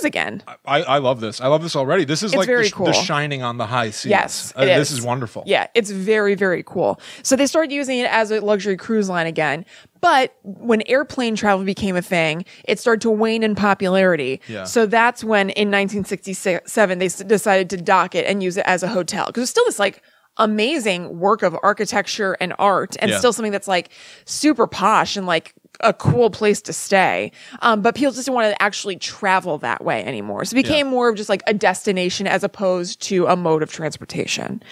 again. I love this. I love this already. This is it's like very cool. The Shining on the high seas. Yes, this is wonderful. Yeah, it's very, very cool. So they started using it as a luxury cruise line again. But when airplane travel became a thing, it started to wane in popularity. Yeah. So that's when in 1967, they decided to dock it and use it as a hotel. Because it's still this like amazing work of architecture and art and still something that's like super posh and like a cool place to stay. But people just didn't want to actually travel that way anymore. So it became more of just like a destination as opposed to a mode of transportation.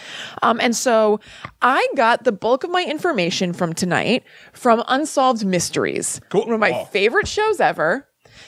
And so I got the bulk of my information from tonight from Unsolved Mysteries. Cool. One of my favorite shows ever.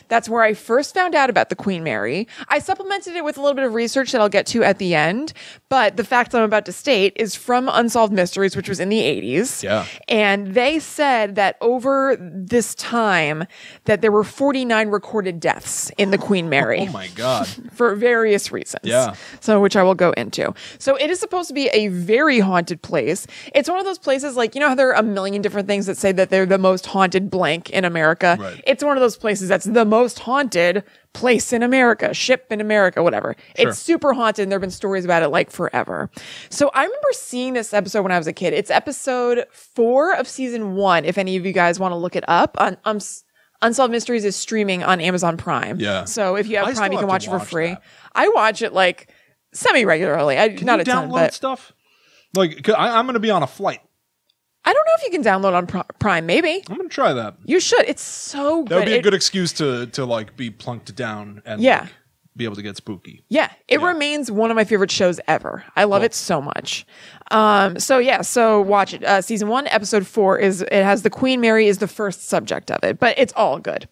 That's where I first found out about the Queen Mary. I supplemented it with a little bit of research that I'll get to at the end. But the fact that I'm about to state is from Unsolved Mysteries, which was in the 80s. Yeah. And they said that over this time that there were 49 recorded deaths in the Queen Mary. Oh my God. For various reasons. Yeah. So, which I will go into. So it is supposed to be a very haunted place. It's one of those places like, how there are a million different things that say that they're the most haunted blank in America. Right. It's one of those places that's the most haunted place in America, ship in America, whatever. Sure. It's super haunted and there have been stories about it like forever. So I remember seeing this episode when I was a kid. It's episode 4 of season 1. If any of you guys want to look it up on Unsolved Mysteries is streaming on Amazon Prime. Yeah. So if you have Prime, you can watch it for free. That. I watch it like semi-regularly. Not a ton, but stuff. Like I'm going to be on a flight. I don't know if you can download on Prime. Maybe I'm gonna try that. You should. It's so good. That would be a good excuse to like be plunked down and like, be able to get spooky. Yeah, it remains one of my favorite shows ever. I love it so much. So watch it. Season 1, episode 4 it has the Queen Mary is the first subject of it, but it's all good.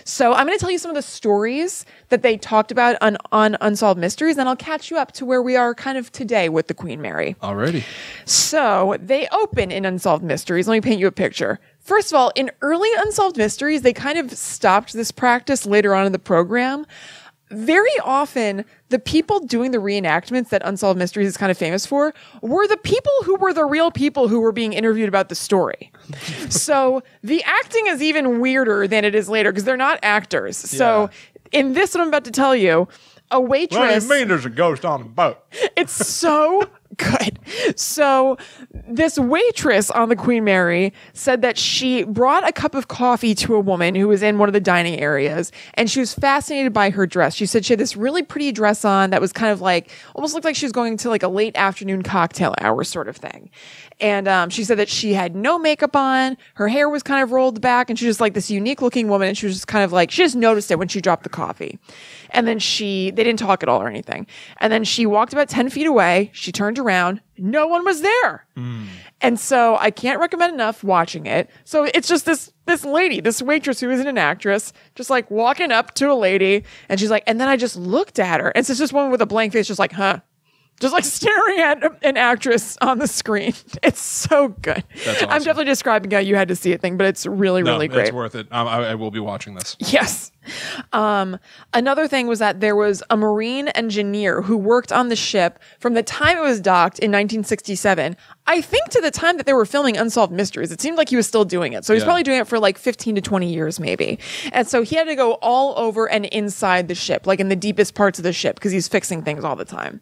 So I'm going to tell you some of the stories that they talked about on Unsolved Mysteries, and I'll catch you up to where we are kind of today with the Queen Mary. Alrighty. So they open in Unsolved Mysteries. Let me paint you a picture. First of all, in early Unsolved Mysteries, they kind of stopped this practice later on in the program. Very often, the people doing the reenactments that Unsolved Mysteries is kind of famous for were the people who were the real people who were being interviewed about the story. So the acting is even weirder than it is later because they're not actors. Yeah. So in this, what I'm about to tell you, a waitress... What do you mean there's a ghost on the boat? It's so good. So this waitress on the Queen Mary said that she brought a cup of coffee to a woman who was in one of the dining areas, and she was fascinated by her dress. She said she had this really pretty dress on that was kind of like, almost looked like she was going to like a late afternoon cocktail hour sort of thing. And she said that she had no makeup on, her hair was kind of rolled back, and she was just like this unique looking woman, and she was just kind of like, she just noticed it when she dropped the coffee. And then they didn't talk at all or anything. And then she walked about 10 feet away. She turned around. No one was there. And so I can't recommend enough watching it. So it's just this lady, this waitress who isn't an actress, just like walking up to a lady. And she's like, and then I just looked at her. And it's just woman with a blank face, just like, huh? Just like staring at an actress on the screen. It's so good. That's awesome. I'm definitely describing how you had to see it thing, but it's really, really great. It's worth it. I will be watching this. Yes. Another thing was that there was a Marine engineer who worked on the ship from the time it was docked in 1967, I think, to the time that they were filming Unsolved Mysteries. It seemed like he was still doing it. So he's probably doing it for like 15 to 20 years maybe. And so he had to go all over and inside the ship, like in the deepest parts of the ship, because he's fixing things all the time.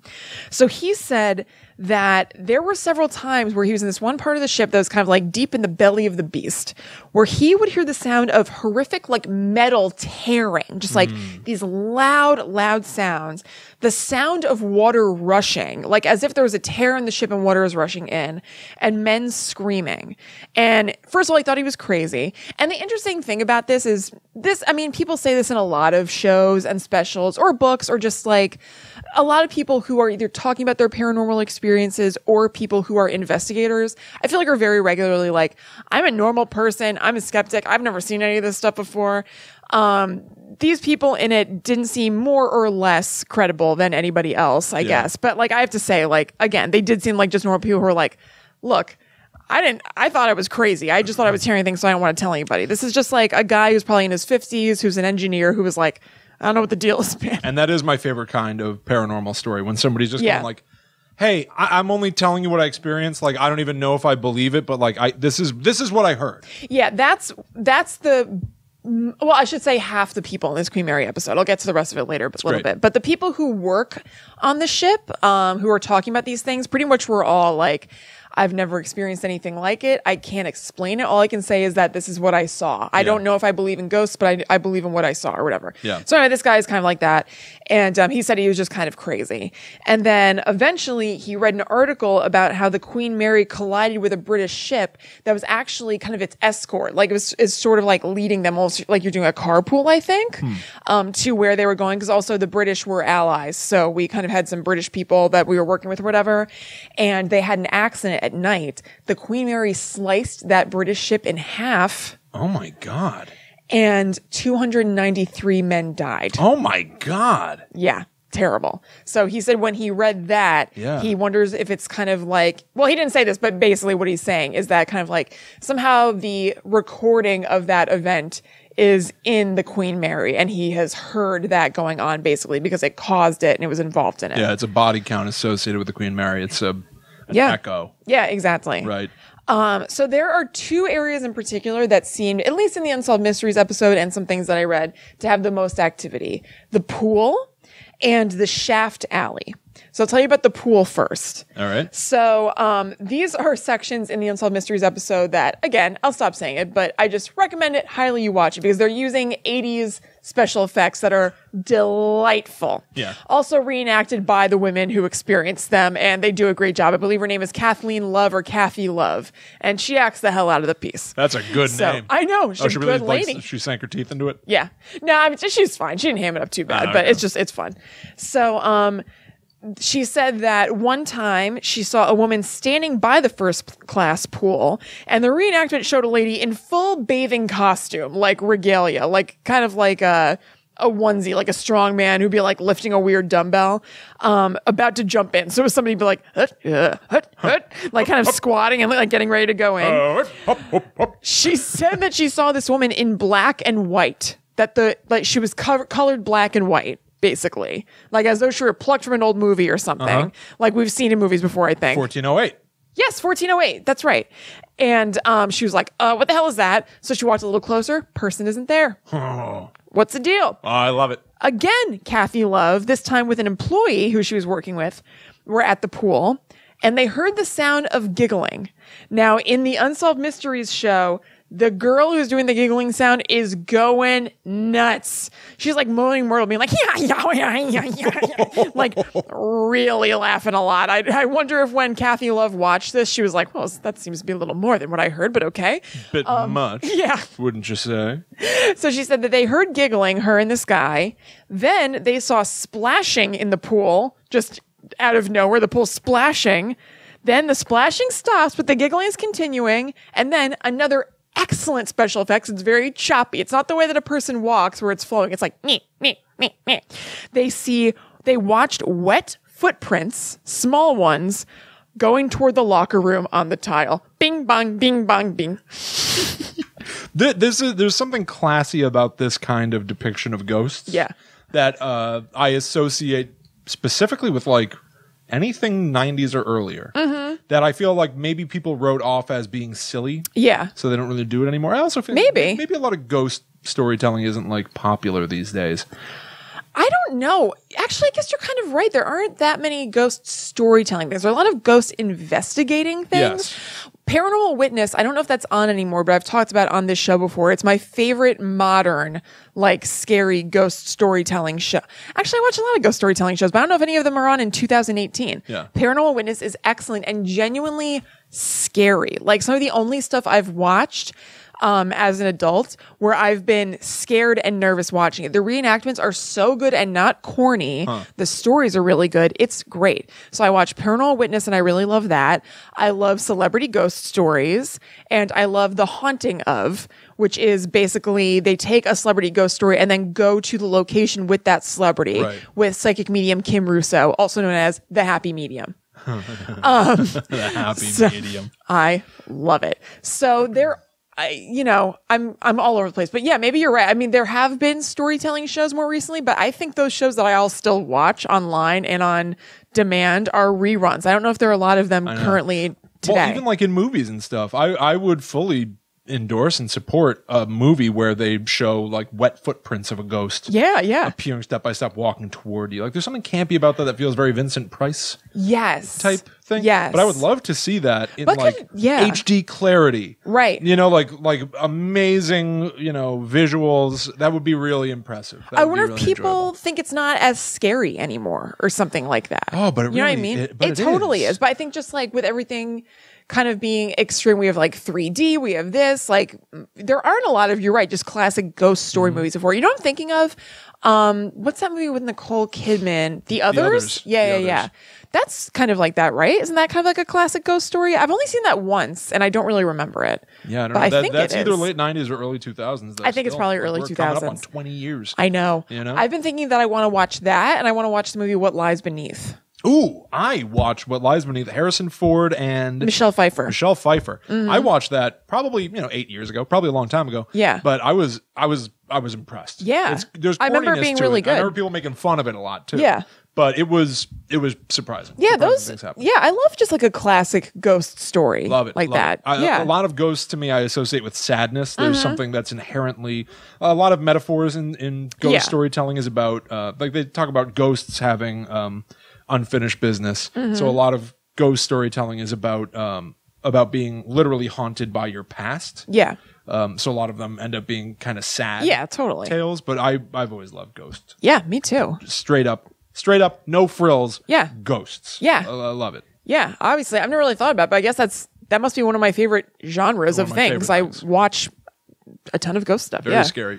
So he said that there were several times where he was in this one part of the ship that was kind of like deep in the belly of the beast, where he would hear the sound of horrific like metal tearing, just like these loud sounds, the sound of water rushing, like as if there was a tear in the ship and water was rushing in, and men screaming. And first of all, he thought he was crazy. And the interesting thing about this is I mean, people say this in a lot of shows and specials or books, or just like a lot of people who are either talking about their paranormal experiences or people who are investigators, I feel like are very regularly like, I'm a normal person. I'm a skeptic. I've never seen any of this stuff before. These people in it didn't seem more or less credible than anybody else, I guess. But like, I have to say, like, again, they did seem like just normal people who were like, look, I thought I was crazy. I just thought I was hearing things, so I don't want to tell anybody. This is just like a guy who's probably in his 50s, who's an engineer, who was like, I don't know what the deal is, man. And that is my favorite kind of paranormal story, when somebody's just going like, hey, I'm only telling you what I experienced. Like, I don't even know if I believe it, but like, this is what I heard. Yeah, that's the... Well, I should say half the people in this Queen Mary episode. I'll get to the rest of it later, but a little bit. But the people who work on the ship, who are talking about these things, pretty much were all like, I've never experienced anything like it. I can't explain it. All I can say is that this is what I saw. I don't know if I believe in ghosts, but I believe in what I saw or whatever. Yeah. So anyway, this guy is kind of like that. And he said he was just kind of crazy. And then eventually he read an article about how the Queen Mary collided with a British ship that was actually kind of its escort. Like it's sort of like leading them, almost like you're doing a carpool, I think, to where they were going. Because also the British were allies. So we kind of had some British people that we were working with or whatever. And they had an accident at night. The Queen Mary sliced that British ship in half. Oh my God. And 293 men died. Oh my God. Yeah. Terrible. So he said when he read that, he wonders if it's kind of like, well, he didn't say this, but basically what he's saying is that kind of like somehow the recording of that event is in the Queen Mary, and he has heard that going on basically because it caused it and it was involved in it. Yeah, it's a body count associated with the Queen Mary. It's an echo. Yeah, exactly. Right. So there are two areas in particular that seemed, at least in the Unsolved Mysteries episode and some things that I read, to have the most activity. The pool and the shaft alley. So I'll tell you about the pool first. All right. So these are sections in the Unsolved Mysteries episode that, again, I'll stop saying it, but I just recommend it highly you watch it because they're using 80s special effects that are delightful. Yeah. Also reenacted by the women who experienced them, and they do a great job. I believe her name is Kathleen Love or Kathy Love, and she acts the hell out of the piece. That's a good name. I know. She's a good lady. She sank her teeth into it? Yeah. No, I mean, she's fine. She didn't ham it up too bad, but it's fun. So, she said that one time she saw a woman standing by the first class pool, and the reenactment showed a lady in full bathing costume, like regalia, like kind of like a onesie, like a strong man who'd be like lifting a weird dumbbell, about to jump in. So somebody be like, like kind of squatting and like getting ready to go in. She said that she saw this woman in black and white, that she was colored black and white. Basically, like as though she were plucked from an old movie or something, like we've seen in movies before, I think. 1408. Yes, 1408. That's right. And she was like, what the hell is that? So she walked a little closer. Person isn't there. Oh. What's the deal? Oh, I love it. Again, Kathy Love, this time with an employee who she was working with, were at the pool, and they heard the sound of giggling. Now, in the Unsolved Mysteries show, the girl who's doing the giggling sound is going nuts. She's like moaning mortal, being like, like really laughing a lot. I wonder if when Kathy Love watched this, she was like, well, that seems to be a little more than what I heard, but okay. Bit much. Yeah. Wouldn't you say? So she said that they heard giggling, her and this guy. Then they saw splashing in the pool, just out of nowhere, the pool splashing. Then the splashing stops, but the giggling is continuing. And then another excellent special effects. It's very choppy. It's not the way that a person walks where it's flowing. It's like, meh, meh, meh, meh. They watched wet footprints, small ones, going toward the locker room on the tile. Bing, bong, bing, bong, bing. There's something classy about this kind of depiction of ghosts. Yeah. That I associate specifically with like anything 90s or earlier. That I feel like maybe people wrote off as being silly. Yeah. So they don't really do it anymore. I also feel maybe a lot of ghost storytelling isn't like popular these days. I don't know. Actually, I guess you're kind of right. There aren't that many ghost storytelling things. There are a lot of ghost investigating things. Yes. Paranormal Witness, I don't know if that's on anymore, but I've talked about it on this show before. It's my favorite modern, like, scary ghost storytelling show. Actually, I watch a lot of ghost storytelling shows, but I don't know if any of them are on in 2018. Yeah. Paranormal Witness is excellent and genuinely scary. Like, some of the only stuff I've watched as an adult where I've been scared and nervous watching it. The reenactments are so good and not corny. The stories are really good. It's great. So I watch Paranormal Witness and I really love that. I love celebrity ghost stories and I love The Haunting of, which is basically they take a celebrity ghost story and then go to the location with that celebrity with psychic medium Kim Russo, also known as the Happy Medium. The Happy Medium. I love it. So I'm all over the place, but yeah, maybe you're right. I mean, there have been storytelling shows more recently, but I think those shows that I'll still watch online and on demand are reruns. I don't know if there are a lot of them currently today. Well, even like in movies and stuff, I would fully endorse and support a movie where they show like wet footprints of a ghost. Yeah. Appearing step by step, walking toward you. Like there's something campy about that feels very Vincent Price. Yes. Type thing. Yes. But I would love to see that in HD clarity. Right. Like amazing, visuals. That would be really impressive. I wonder if people think it's not as scary anymore or something like that. Oh, but you know what I mean? It totally is. But I think just like with everything kind of being extreme, we have like 3D, we have this, like there aren't a lot of, you're right, just classic ghost story movies before. You know what I'm thinking of? What's that movie with Nicole Kidman? The Others? Yeah. That's kind of like that, right? Isn't that kind of like a classic ghost story? I've only seen that once and I don't really remember it. Yeah, I don't know. That's either late 90s or early 2000s. I think it's probably early 2000s. Coming up on 20 years. I know. I've been thinking that I want to watch that and I want to watch the movie What Lies Beneath. Ooh, I watched What Lies Beneath, Harrison Ford and Michelle Pfeiffer. I watched that probably 8 years ago, probably a long time ago. Yeah, but I was impressed. Yeah, I remember it being really good. I remember people making fun of it a lot too. Yeah, but it was surprising. Yeah, things happen. Yeah, I love just like a classic ghost story. Love it, like that. A lot of ghosts to me I associate with sadness. There's something that's inherently a lot of metaphors in ghost storytelling is about like they talk about ghosts having unfinished business. So a lot of ghost storytelling is about being literally haunted by your past. Yeah. So a lot of them end up being kind of sad. Yeah, totally. Tales, but I've always loved ghosts. Yeah, me too. Straight up, no frills. Yeah. Ghosts. Yeah. I love it. Yeah, obviously. I've never really thought about it, but I guess that must be one of my favorite genres of things. I watch a ton of ghost stuff. Very scary,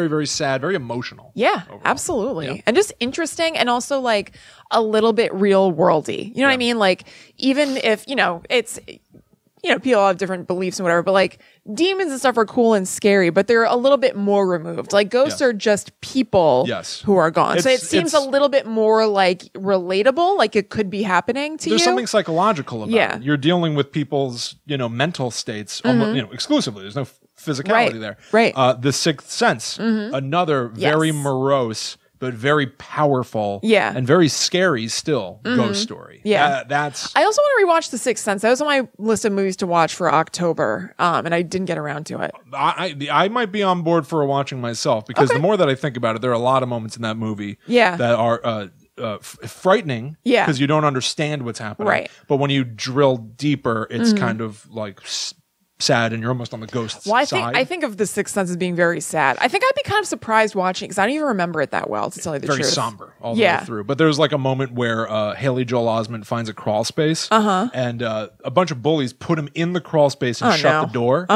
very sad, very emotional. Yeah, overall. Absolutely. Yeah. And just interesting and also like a little bit real worldy. You know what I mean? Like even if, it's, people have different beliefs and whatever, but like demons and stuff are cool and scary, but they're a little bit more removed. Like ghosts are just people who are gone. So it seems a little bit more like relatable, like it could be happening to you. There's something psychological about it. You're dealing with people's, mental states, almost, exclusively. There's no physicality there. Right. The Sixth Sense, another very morose but very powerful and very scary still ghost story. Yeah. That's. I also want to rewatch The Sixth Sense. That was on my list of movies to watch for October, and I didn't get around to it. I might be on board for watching myself because the more that I think about it, there are a lot of moments in that movie that are frightening because you don't understand what's happening. Right. But when you drill deeper, it's kind of like sad and you're almost on the ghost side. I think of The Sixth Sense as being very sad. I think I'd be kind of surprised watching it because I don't even remember it that well, to tell you the truth. Very somber all the way through. But there's like a moment where Haley Joel Osment finds a crawl space and a bunch of bullies put him in the crawl space and shut the door.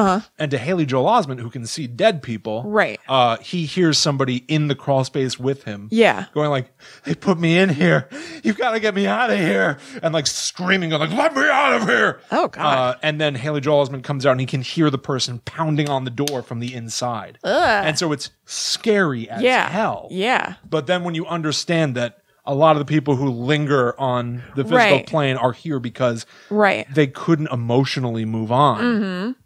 And to Haley Joel Osment, who can see dead people, he hears somebody in the crawl space with him going like, they put me in here. You've got to get me out of here. And like screaming, like, let me out of here. Oh, God. And then Haley Joel Osment comes out and he can hear the person pounding on the door from the inside. And so it's scary as hell. Yeah. But then when you understand that, a lot of the people who linger on the physical plane are here because they couldn't emotionally move on.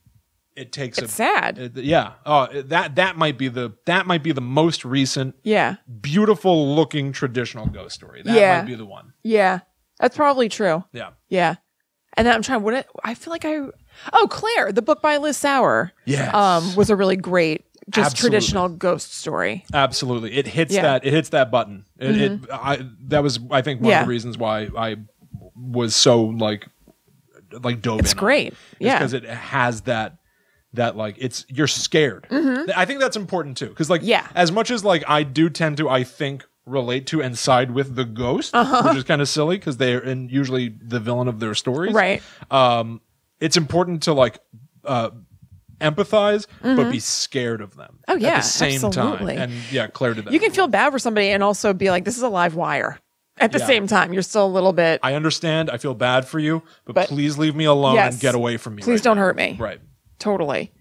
It takes it's sad. That might be the most recent, beautiful looking traditional ghost story. That might be the one. Yeah, that's probably true. Yeah. And then I'm trying. Claire, the book by Liz Sauer. Yes. Was a really great, traditional ghost story. Absolutely, it hits that. It hits that button. That was, I think, one of the reasons why I was so like dove in. It's great. Because it has that like you're scared. I think that's important too. Because as much as I do tend to, I think, relate to and side with the ghost, which is kind of silly because they're usually the villain of their stories. Right. It's important to empathize, but be scared of them. Oh yeah, at the same absolutely. time. And Claire did that. You can feel bad for somebody and also be like, this is a live wire. At the same time, you're still a little bit. I understand. I feel bad for you, but please leave me alone and get away from me. Please don't hurt me. Right. Totally.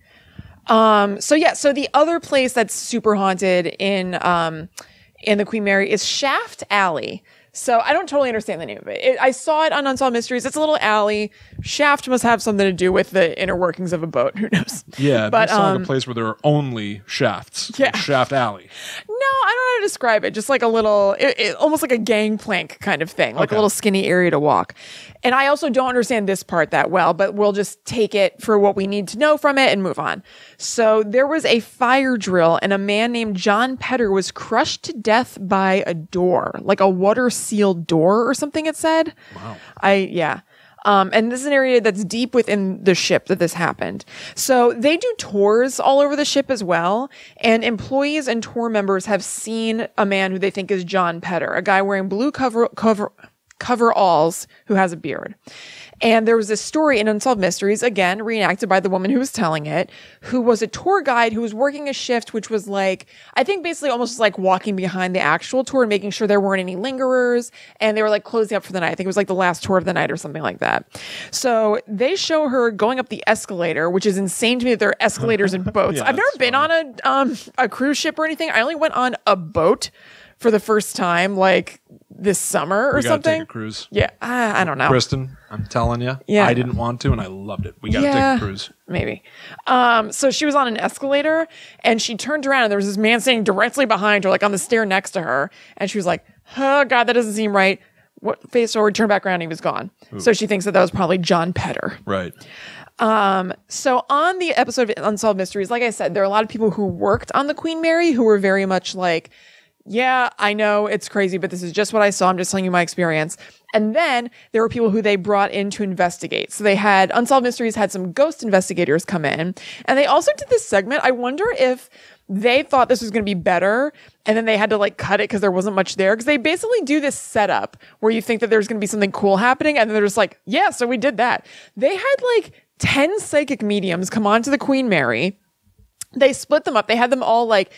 So the other place that's super haunted in the Queen Mary is Shaft Alley. So I don't totally understand the name of it. I saw it on Unsolved Mysteries. It's a little alley. Shaft must have something to do with the inner workings of a boat. Who knows? Yeah, but it's like a place where there are only shafts. Yeah. Like Shaft Alley. No, I don't know how to describe it. Just like a little, almost like a gangplank kind of thing. Like a little skinny area to walk. And I also don't understand this part that well, but we'll just take it for what we need to know from it and move on. So there was a fire drill and a man named John Petter was crushed to death by a door, like a water sealed door or something it said. Wow. And this is an area that's deep within the ship that this happened. So they do tours all over the ship as well. And employees and tour members have seen a man who they think is John Petter, a guy wearing blue coveralls who has a beard. And there was this story in Unsolved Mysteries, again, reenacted by the woman who was telling it, who was a tour guide who was working a shift, which was like, I think basically almost like walking behind the actual tour and making sure there weren't any lingerers. And they were like closing up for the night. I think it was like the last tour of the night or something like that. So they show her going up the escalator, which is insane to me that there are escalators in boats. I've never been on a cruise ship or anything. I only went on a boat for the first time, like this summer or something. Take a cruise. Yeah, I don't know. Kristen, I'm telling you, I didn't want to, and I loved it. We got to take a cruise. Maybe. So she was on an escalator, and she turned around, and there was this man standing directly behind her, like on the stair next to her, and she was like, "Oh God, that doesn't seem right." What face forward, turned back around, and he was gone. Ooh. So she thinks that was probably John Petter. Right. So on the episode of Unsolved Mysteries, like I said, there are a lot of people who worked on the Queen Mary who were very much like, yeah, I know it's crazy, but this is just what I saw. I'm just telling you my experience. And then there were people who they brought in to investigate. So they had Unsolved Mysteries had some ghost investigators come in, and they also did this segment. I wonder if they thought this was going to be better, and then they had to like cut it because there wasn't much there. Because they basically do this setup where you think that there's going to be something cool happening, and then they're just like, yeah, so we did that. They had like 10 psychic mediums come on to the Queen Mary. They split them up. They had them all like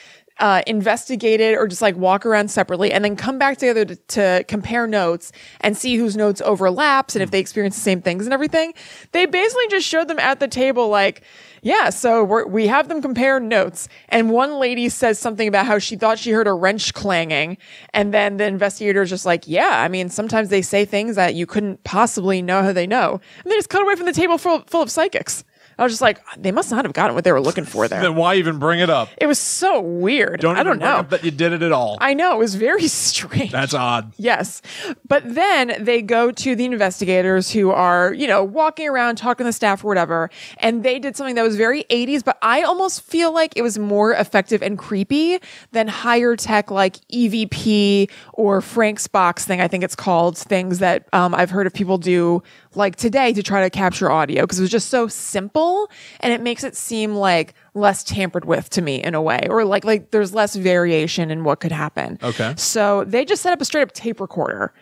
investigated or just like walk around separately and then come back together to compare notes and see whose notes overlaps and if they experience the same things and everything. They basically just showed them at the table like, yeah, so we have them compare notes. And one lady says something about how she thought she heard a wrench clanging. And then the investigator is just like, yeah, I mean, sometimes they say things that you couldn't possibly know how they know. And they just cut away from the table full of psychics. I was just like, they must not have gotten what they were looking for there. Then why even bring it up? It was so weird. I don't know that you did it at all. I know. It was very strange. That's odd. Yes. But then they go to the investigators who are, walking around, talking to the staff or whatever. And they did something that was very 80s, but I almost feel like it was more effective and creepy than higher tech like EVP or Frank's Box thing, I think it's called, things that I've heard of people do like today to try to capture audio because it was just so simple and it makes it seem like less tampered with to me in a way, or like there's less variation in what could happen. Okay. So they just set up a straight up tape recorder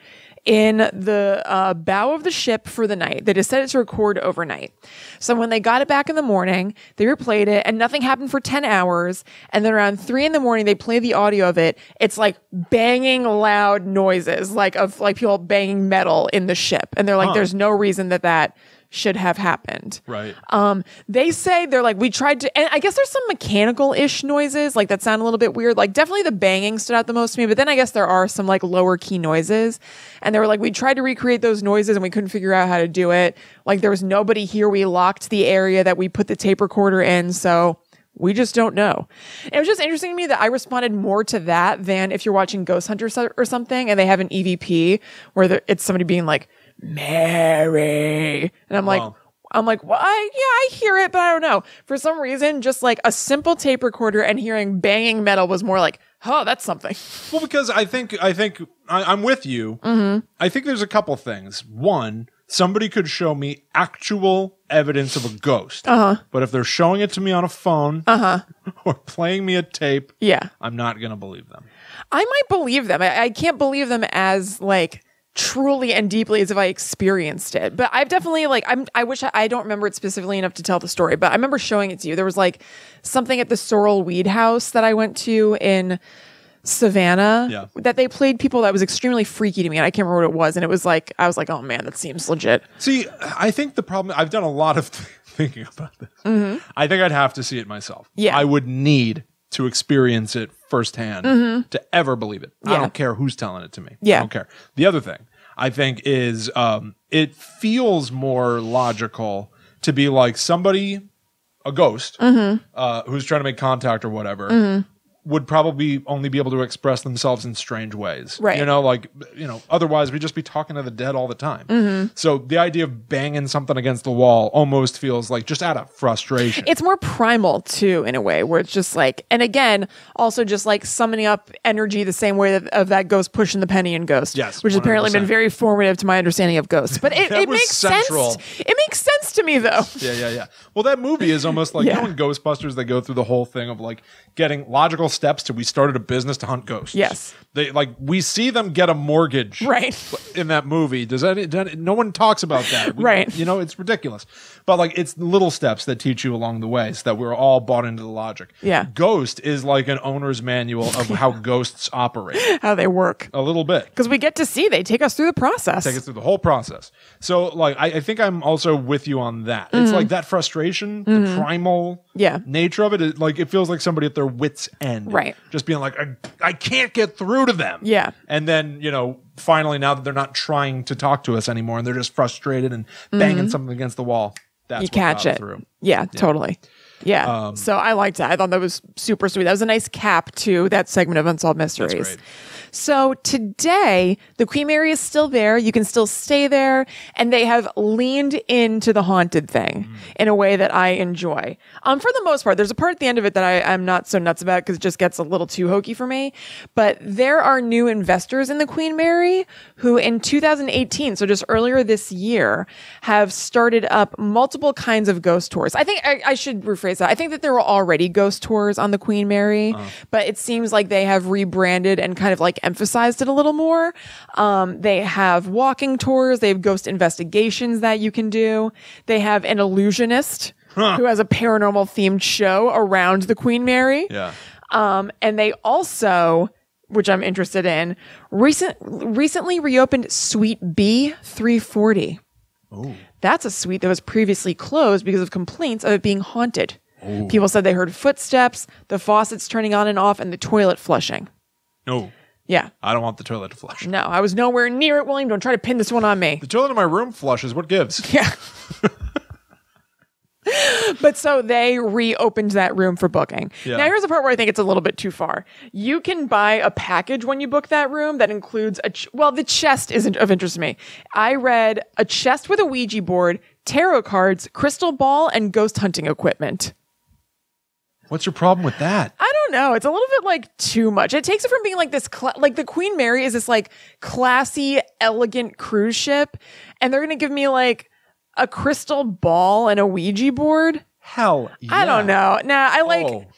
in the bow of the ship for the night. They just set it to record overnight. So when they got it back in the morning, they replayed it and nothing happened for 10 hours. And then around 3 a.m, they play the audio of it. It's like banging loud noises, like of like people banging metal in the ship. And they're like, there's no reason that should have happened. Right. They say they're like, we tried to, and I guess there's some mechanical-ish noises like that sound a little bit weird. Like definitely the banging stood out the most to me, but then I guess there are some like lower key noises, and they were like, we tried to recreate those noises and we couldn't figure out how to do it. Like there was nobody here. We locked the area that we put the tape recorder in, so we just don't know. It was just interesting to me that I responded more to that than if you're watching Ghost Hunter or something and they have an EVP where it's somebody being like, Mary. And I'm like, well, I hear it, but I don't know. For some reason, just like a simple tape recorder and hearing banging metal was more like, oh, that's something. Well, because I think I'm with you. Mm-hmm. I think there's a couple things. One, somebody could show me actual evidence of a ghost. But if they're showing it to me on a phone or playing me a tape, I'm not going to believe them. I might believe them. I can't believe them as like truly and deeply as if I experienced it. But I've definitely like, I wish I don't remember it specifically enough to tell the story, but I remember showing it to you. There was like something at the Sorrel Weed House that I went to in Savannah that they played people that was extremely freaky to me, and I can't remember what it was, and it was like I was like, oh man, that seems legit. See, I think the problem, I've done a lot of thinking about this. I think I'd have to see it myself. I would need to experience it firsthand to ever believe it. I don't care who's telling it to me. I don't care. The other thing I think is it feels more logical to be like somebody, a ghost, who's trying to make contact or whatever, would probably only be able to express themselves in strange ways. Right. Otherwise we'd just be talking to the dead all the time. So the idea of banging something against the wall almost feels like just out of frustration. It's more primal too, in a way, where it's just like, and again, also just like summoning up energy the same way of that ghost pushing the penny in Ghost. Yes. Which has apparently been very formative to my understanding of ghosts. But it makes central. sense. It makes sense to me though. Yeah. Well, that movie is almost like, you know, in Ghostbusters, they go through the whole thing of like getting logical steps to we started a business to hunt ghosts. Yes. They like we see them get a mortgage in that movie. No one talks about that. It's ridiculous. But like it's little steps that teach you along the way so that we're all bought into the logic. Yeah. Ghost is like an owner's manual of how ghosts operate. How they work. A little bit. Because we get to see they take us through the process. Take us through the whole process. So like I think I'm also with you on that. It's like that frustration, the primal nature of it. It feels like somebody at their wit's end. Right. Just being like, I can't get through to them. Yeah. And then, finally now that they're not trying to talk to us anymore and they're just frustrated and banging something against the wall, that's you catch it. Through. Yeah, totally. Yeah. So I liked that. I thought that was super sweet. That was a nice cap to that segment of Unsolved Mysteries. That's great. So today, the Queen Mary is still there. You can still stay there. And they have leaned into the haunted thing in a way that I enjoy. For the most part, there's a part at the end of it that I'm not so nuts about because it just gets a little too hokey for me. But there are new investors in the Queen Mary who in 2018, so just earlier this year, have started up multiple kinds of ghost tours. I think I should rephrase that. I think that there were already ghost tours on the Queen Mary, but it seems like they have rebranded and kind of like emphasized it a little more. They have walking tours. They have ghost investigations that you can do. They have an illusionist who has a paranormal themed show around the Queen Mary. Yeah. And they also, which I'm interested in, recently reopened Suite B 340. Ooh. That's a suite that was previously closed because of complaints of it being haunted. Ooh. People said they heard footsteps, the faucets turning on and off, and the toilet flushing. No. Yeah. I don't want the toilet to flush. No, I was nowhere near it, William. Don't try to pin this one on me. The toilet in my room flushes. What gives? Yeah. But so they reopened that room for booking. Yeah. Now here's the part where I think it's a little bit too far. You can buy a package when you book that room that includes the chest isn't of interest to me. I read a chest with a Ouija board, tarot cards, crystal ball, and ghost hunting equipment. What's your problem with that? I don't know. It's a little bit like too much. It takes it from being like this, like the Queen Mary is this like classy, elegant cruise ship. And they're going to give me like a crystal ball and a Ouija board. Hell yeah. I don't know.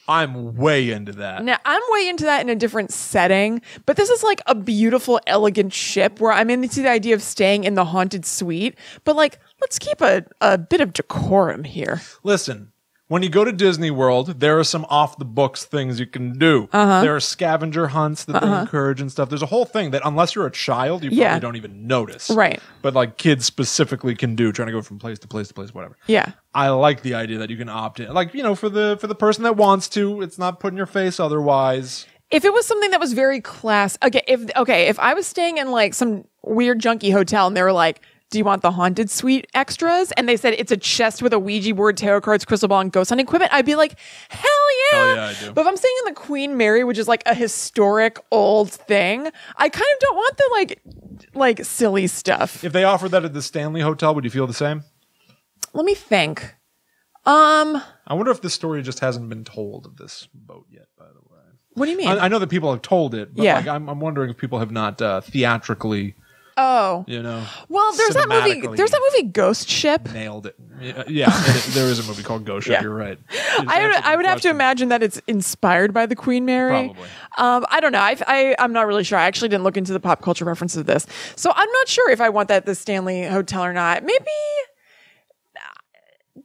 I'm way into that. Now, I'm way into that in a different setting. But this is like a beautiful, elegant ship where I'm into the idea of staying in the haunted suite. But like, let's keep a bit of decorum here. Listen. When you go to Disney World, there are some off-the-books things you can do. There are scavenger hunts that they encourage and stuff. There's a whole thing that, unless you're a child, you probably don't even notice. Right. But like kids specifically can do, trying to go from place to place to place, whatever. Yeah. I like the idea that you can opt in. Like, for the person that wants to, it's not put in your face otherwise. If it was something that was very if I was staying in like some weird junky hotel and they were like, do you want the haunted suite extras? And they said it's a chest with a Ouija board, tarot cards, crystal ball, and ghost hunting equipment. I'd be like, hell yeah. Oh, yeah, I do. But if I'm staying in the Queen Mary, which is like a historic old thing, I kind of don't want the like silly stuff. If they offered that at the Stanley Hotel, would you feel the same? Let me think. I wonder if this story just hasn't been told of this boat yet, by the way. What do you mean? I know that people have told it, but like, I'm wondering if people have not theatrically... Oh, well, there's that movie Ghost Ship. Nailed it. Yeah, there is a movie called Ghost Ship. You're right. I would have to imagine that it's inspired by the Queen Mary. Probably. I don't know. I'm not really sure. I actually didn't look into the pop culture reference of this, so I'm not sure if I want that at the Stanley Hotel or not. Maybe.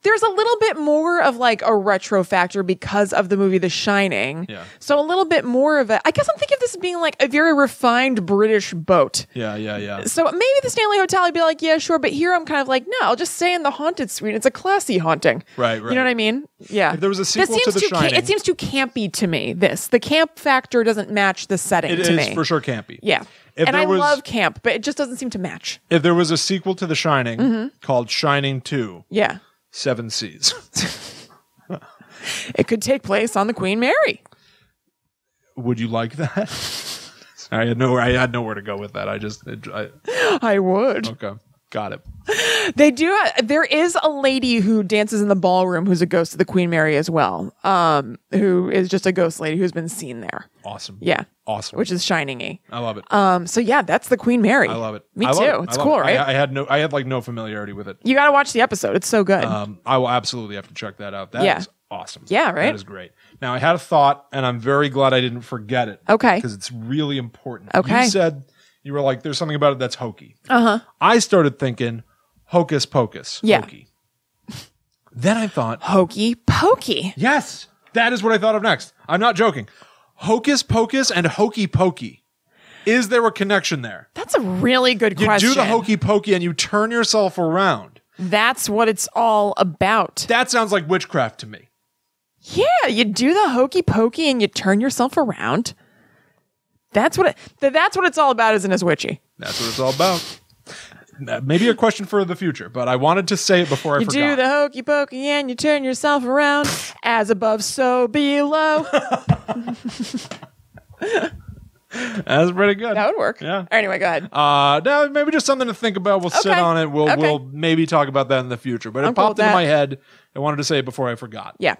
There's a little bit more of like a retro factor because of the movie The Shining. Yeah. So a little bit more of I guess I'm thinking of this as being like a very refined British boat. Yeah. So maybe the Stanley Hotel, I'd be like, yeah, sure. But here I'm kind of like, no, I'll just stay in the haunted suite. It's a classy haunting. Right. You know what I mean? Yeah. If there was a sequel to The Shining. It seems too campy to me, the camp factor doesn't match the setting to me. It is for sure campy. Yeah. I love camp, but it just doesn't seem to match. If there was a sequel to The Shining called Shining 2. Yeah. 7 Seas. It could take place on the Queen Mary. Would you like that? I had nowhere to go with that. I would. Okay. Got it. They do. There is a lady who dances in the ballroom who's a ghost of the Queen Mary as well. Who is just a ghost lady who's been seen there. Awesome. Yeah. Awesome. Which is shining-y. I love it. So yeah, that's the Queen Mary. I love it. Me too. It's cool, right? I had no familiarity with it. You got to watch the episode. It's so good. I will absolutely have to check that out. That is awesome. Yeah, right? That is great. Now, I had a thought, and I'm very glad I didn't forget it. Okay. Because it's really important. Okay. You said, you were like, there's something about it that's hokey. I started thinking, hocus pocus. Yeah. Hokey. Then I thought... Hokey pokey. Yes. That is what I thought of next. I'm not joking. Hocus pocus and hokey pokey. Is there a connection there? That's a really good question. You do the hokey pokey and you turn yourself around. That's what it's all about. That sounds like witchcraft to me. Yeah, you do the hokey pokey and you turn yourself around. That's what it's all about, isn't it, witchy? That's what it's all about. Maybe a question for the future, but I wanted to say it before I forgot. You do the hokey pokey and you turn yourself around. As above, so below. That's pretty good. That would work. Yeah. Anyway, go ahead. No, maybe just something to think about. We'll sit on it. We'll maybe talk about that in the future. But it popped into my head. I wanted to say it before I forgot. Yeah.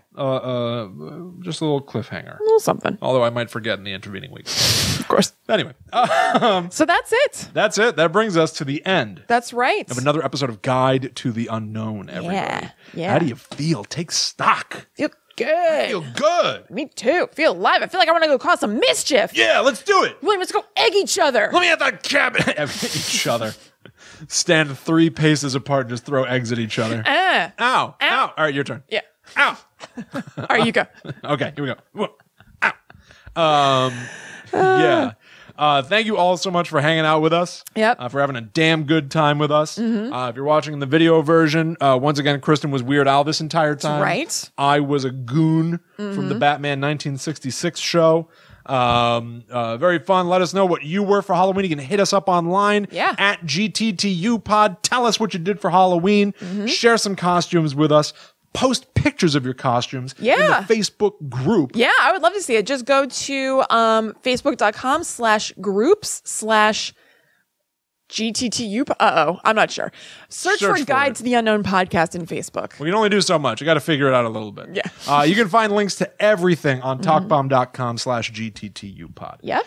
Just a little cliffhanger. A little something. Although I might forget in the intervening weeks. Of course. Anyway. So that's it. That's it. That brings us to the end. That's right. Of another episode of Guide to the Unknown, everybody. Yeah. How do you feel? Take stock. Feel good. Feel good. Me too. Feel alive. I feel like I want to go cause some mischief. Yeah, let's do it. William, let's go egg each other. Let me at the cabin. Each other. Stand 3 paces apart and just throw eggs at each other. Ow. Ow. All right, your turn. Yeah. Ow. All right, you go. Okay, here we go. Ow. Yeah. Thank you all so much for hanging out with us. Yep. For having a damn good time with us. If you're watching the video version, once again, Kristen was Weird Al this entire time. That's right. I was a goon from the Batman 1966 show. Very fun. Let us know what you were for Halloween. You can hit us up online at GTTU Pod. Tell us what you did for Halloween. Share some costumes with us. Post pictures of your costumes in the Facebook group. Yeah, I would love to see it. Just go to facebook.com/groups/GTTU. I'm not sure. Search for Guide to the Unknown Podcast in Facebook. We can only do so much. I got to figure it out a little bit. Yeah. You can find links to everything on talkbomb.com/GTTU pod. Yep.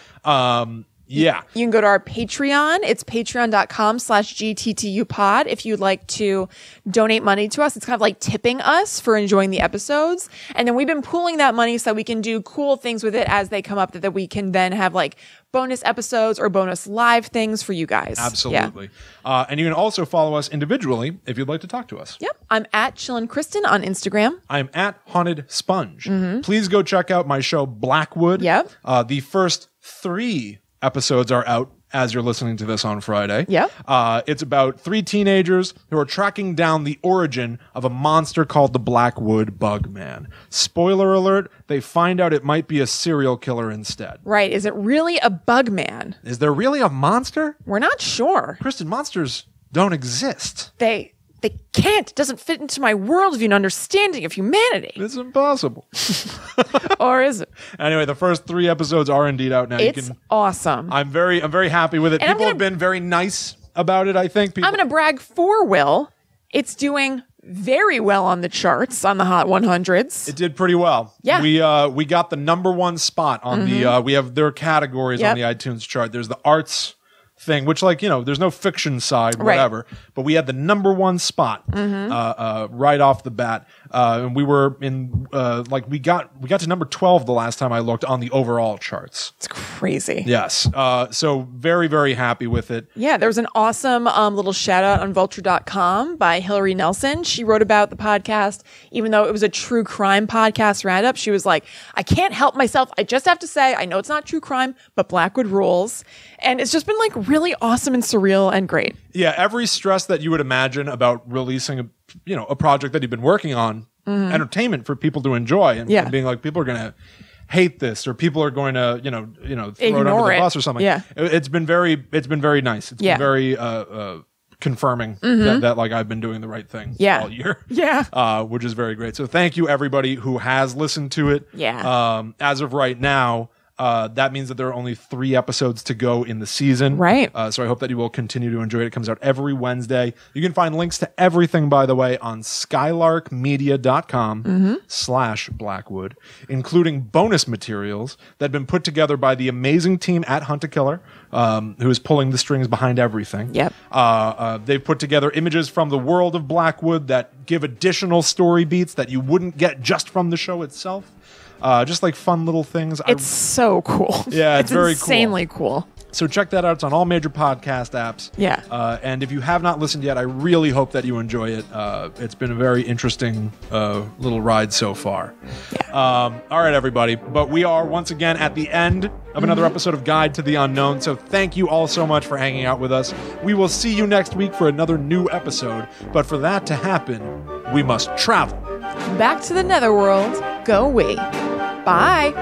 Yeah. You can go to our Patreon. It's patreon.com/GTTUpod if you'd like to donate money to us. It's kind of like tipping us for enjoying the episodes. And then we've been pooling that money so that we can do cool things with it as they come up that we can then have like bonus episodes or bonus live things for you guys. Absolutely. Yeah. And you can also follow us individually if you'd like to talk to us. Yep. I'm at Chillin' Kristen on Instagram. I'm at Haunted Sponge. Please go check out my show Blackwood. Yep. The first 3 episodes are out as you're listening to this on Friday. Yep. It's about 3 teenagers who are tracking down the origin of a monster called the Blackwood Bugman. Spoiler alert, they find out it might be a serial killer instead. Right. Is it really a Bugman? Is there really a monster? We're not sure. Kristen, monsters don't exist. They can't. It doesn't fit into my worldview and understanding of humanity. It's impossible. Or is it? Anyway, the first 3 episodes are indeed out now. It's awesome. I'm very happy with it. And People have been very nice about it, I think. I'm going to brag for Will. It's doing very well on the charts, on the Hot 100s. It did pretty well. Yeah. We got the #1 spot on the, we have their categories on the iTunes chart. There's the arts thing, which, like, you know, there's no fiction side, whatever, right. But we had the #1 spot right off the bat, and we were in we got to number 12 the last time I looked on the overall charts. It's crazy. Yes. So very happy with it. Yeah, there was an awesome little shout out on vulture.com by Hillary Nelson. She wrote about the podcast, even though it was a true crime podcast roundup. She was like, I can't help myself. I just have to say, I know it's not true crime, but Blackwood rules. And it's just been like really awesome and surreal and great. Yeah, every stress that you would imagine about releasing a project that you've been working on, entertainment for people to enjoy, and being like, people are going to hate this, or people are going to throw it under the bus or something. Yeah, it's been very nice. It's been very confirming that like I've been doing the right thing all year. Yeah, which is very great. So thank you everybody who has listened to it. Yeah. As of right now, that means that there are only 3 episodes to go in the season. Right. So I hope that you will continue to enjoy it. It comes out every Wednesday. You can find links to everything, by the way, on skylarkmedia.com/Blackwood, including bonus materials that have been put together by the amazing team at Hunt a Killer, who is pulling the strings behind everything. Yep. They've put together images from the world of Blackwood that give additional story beats that you wouldn't get just from the show itself. Just like fun little things. It's so cool. Yeah, it's very insanely cool. So check that out. It's on all major podcast apps. Yeah. And if you have not listened yet, I really hope that you enjoy it. It's been a very interesting little ride so far. Yeah. All right, everybody. But we are once again at the end of another episode of Guide to the Unknown. So thank you all so much for hanging out with us. We will see you next week for another new episode. But for that to happen, we must travel back to the netherworld. Go we. Bye.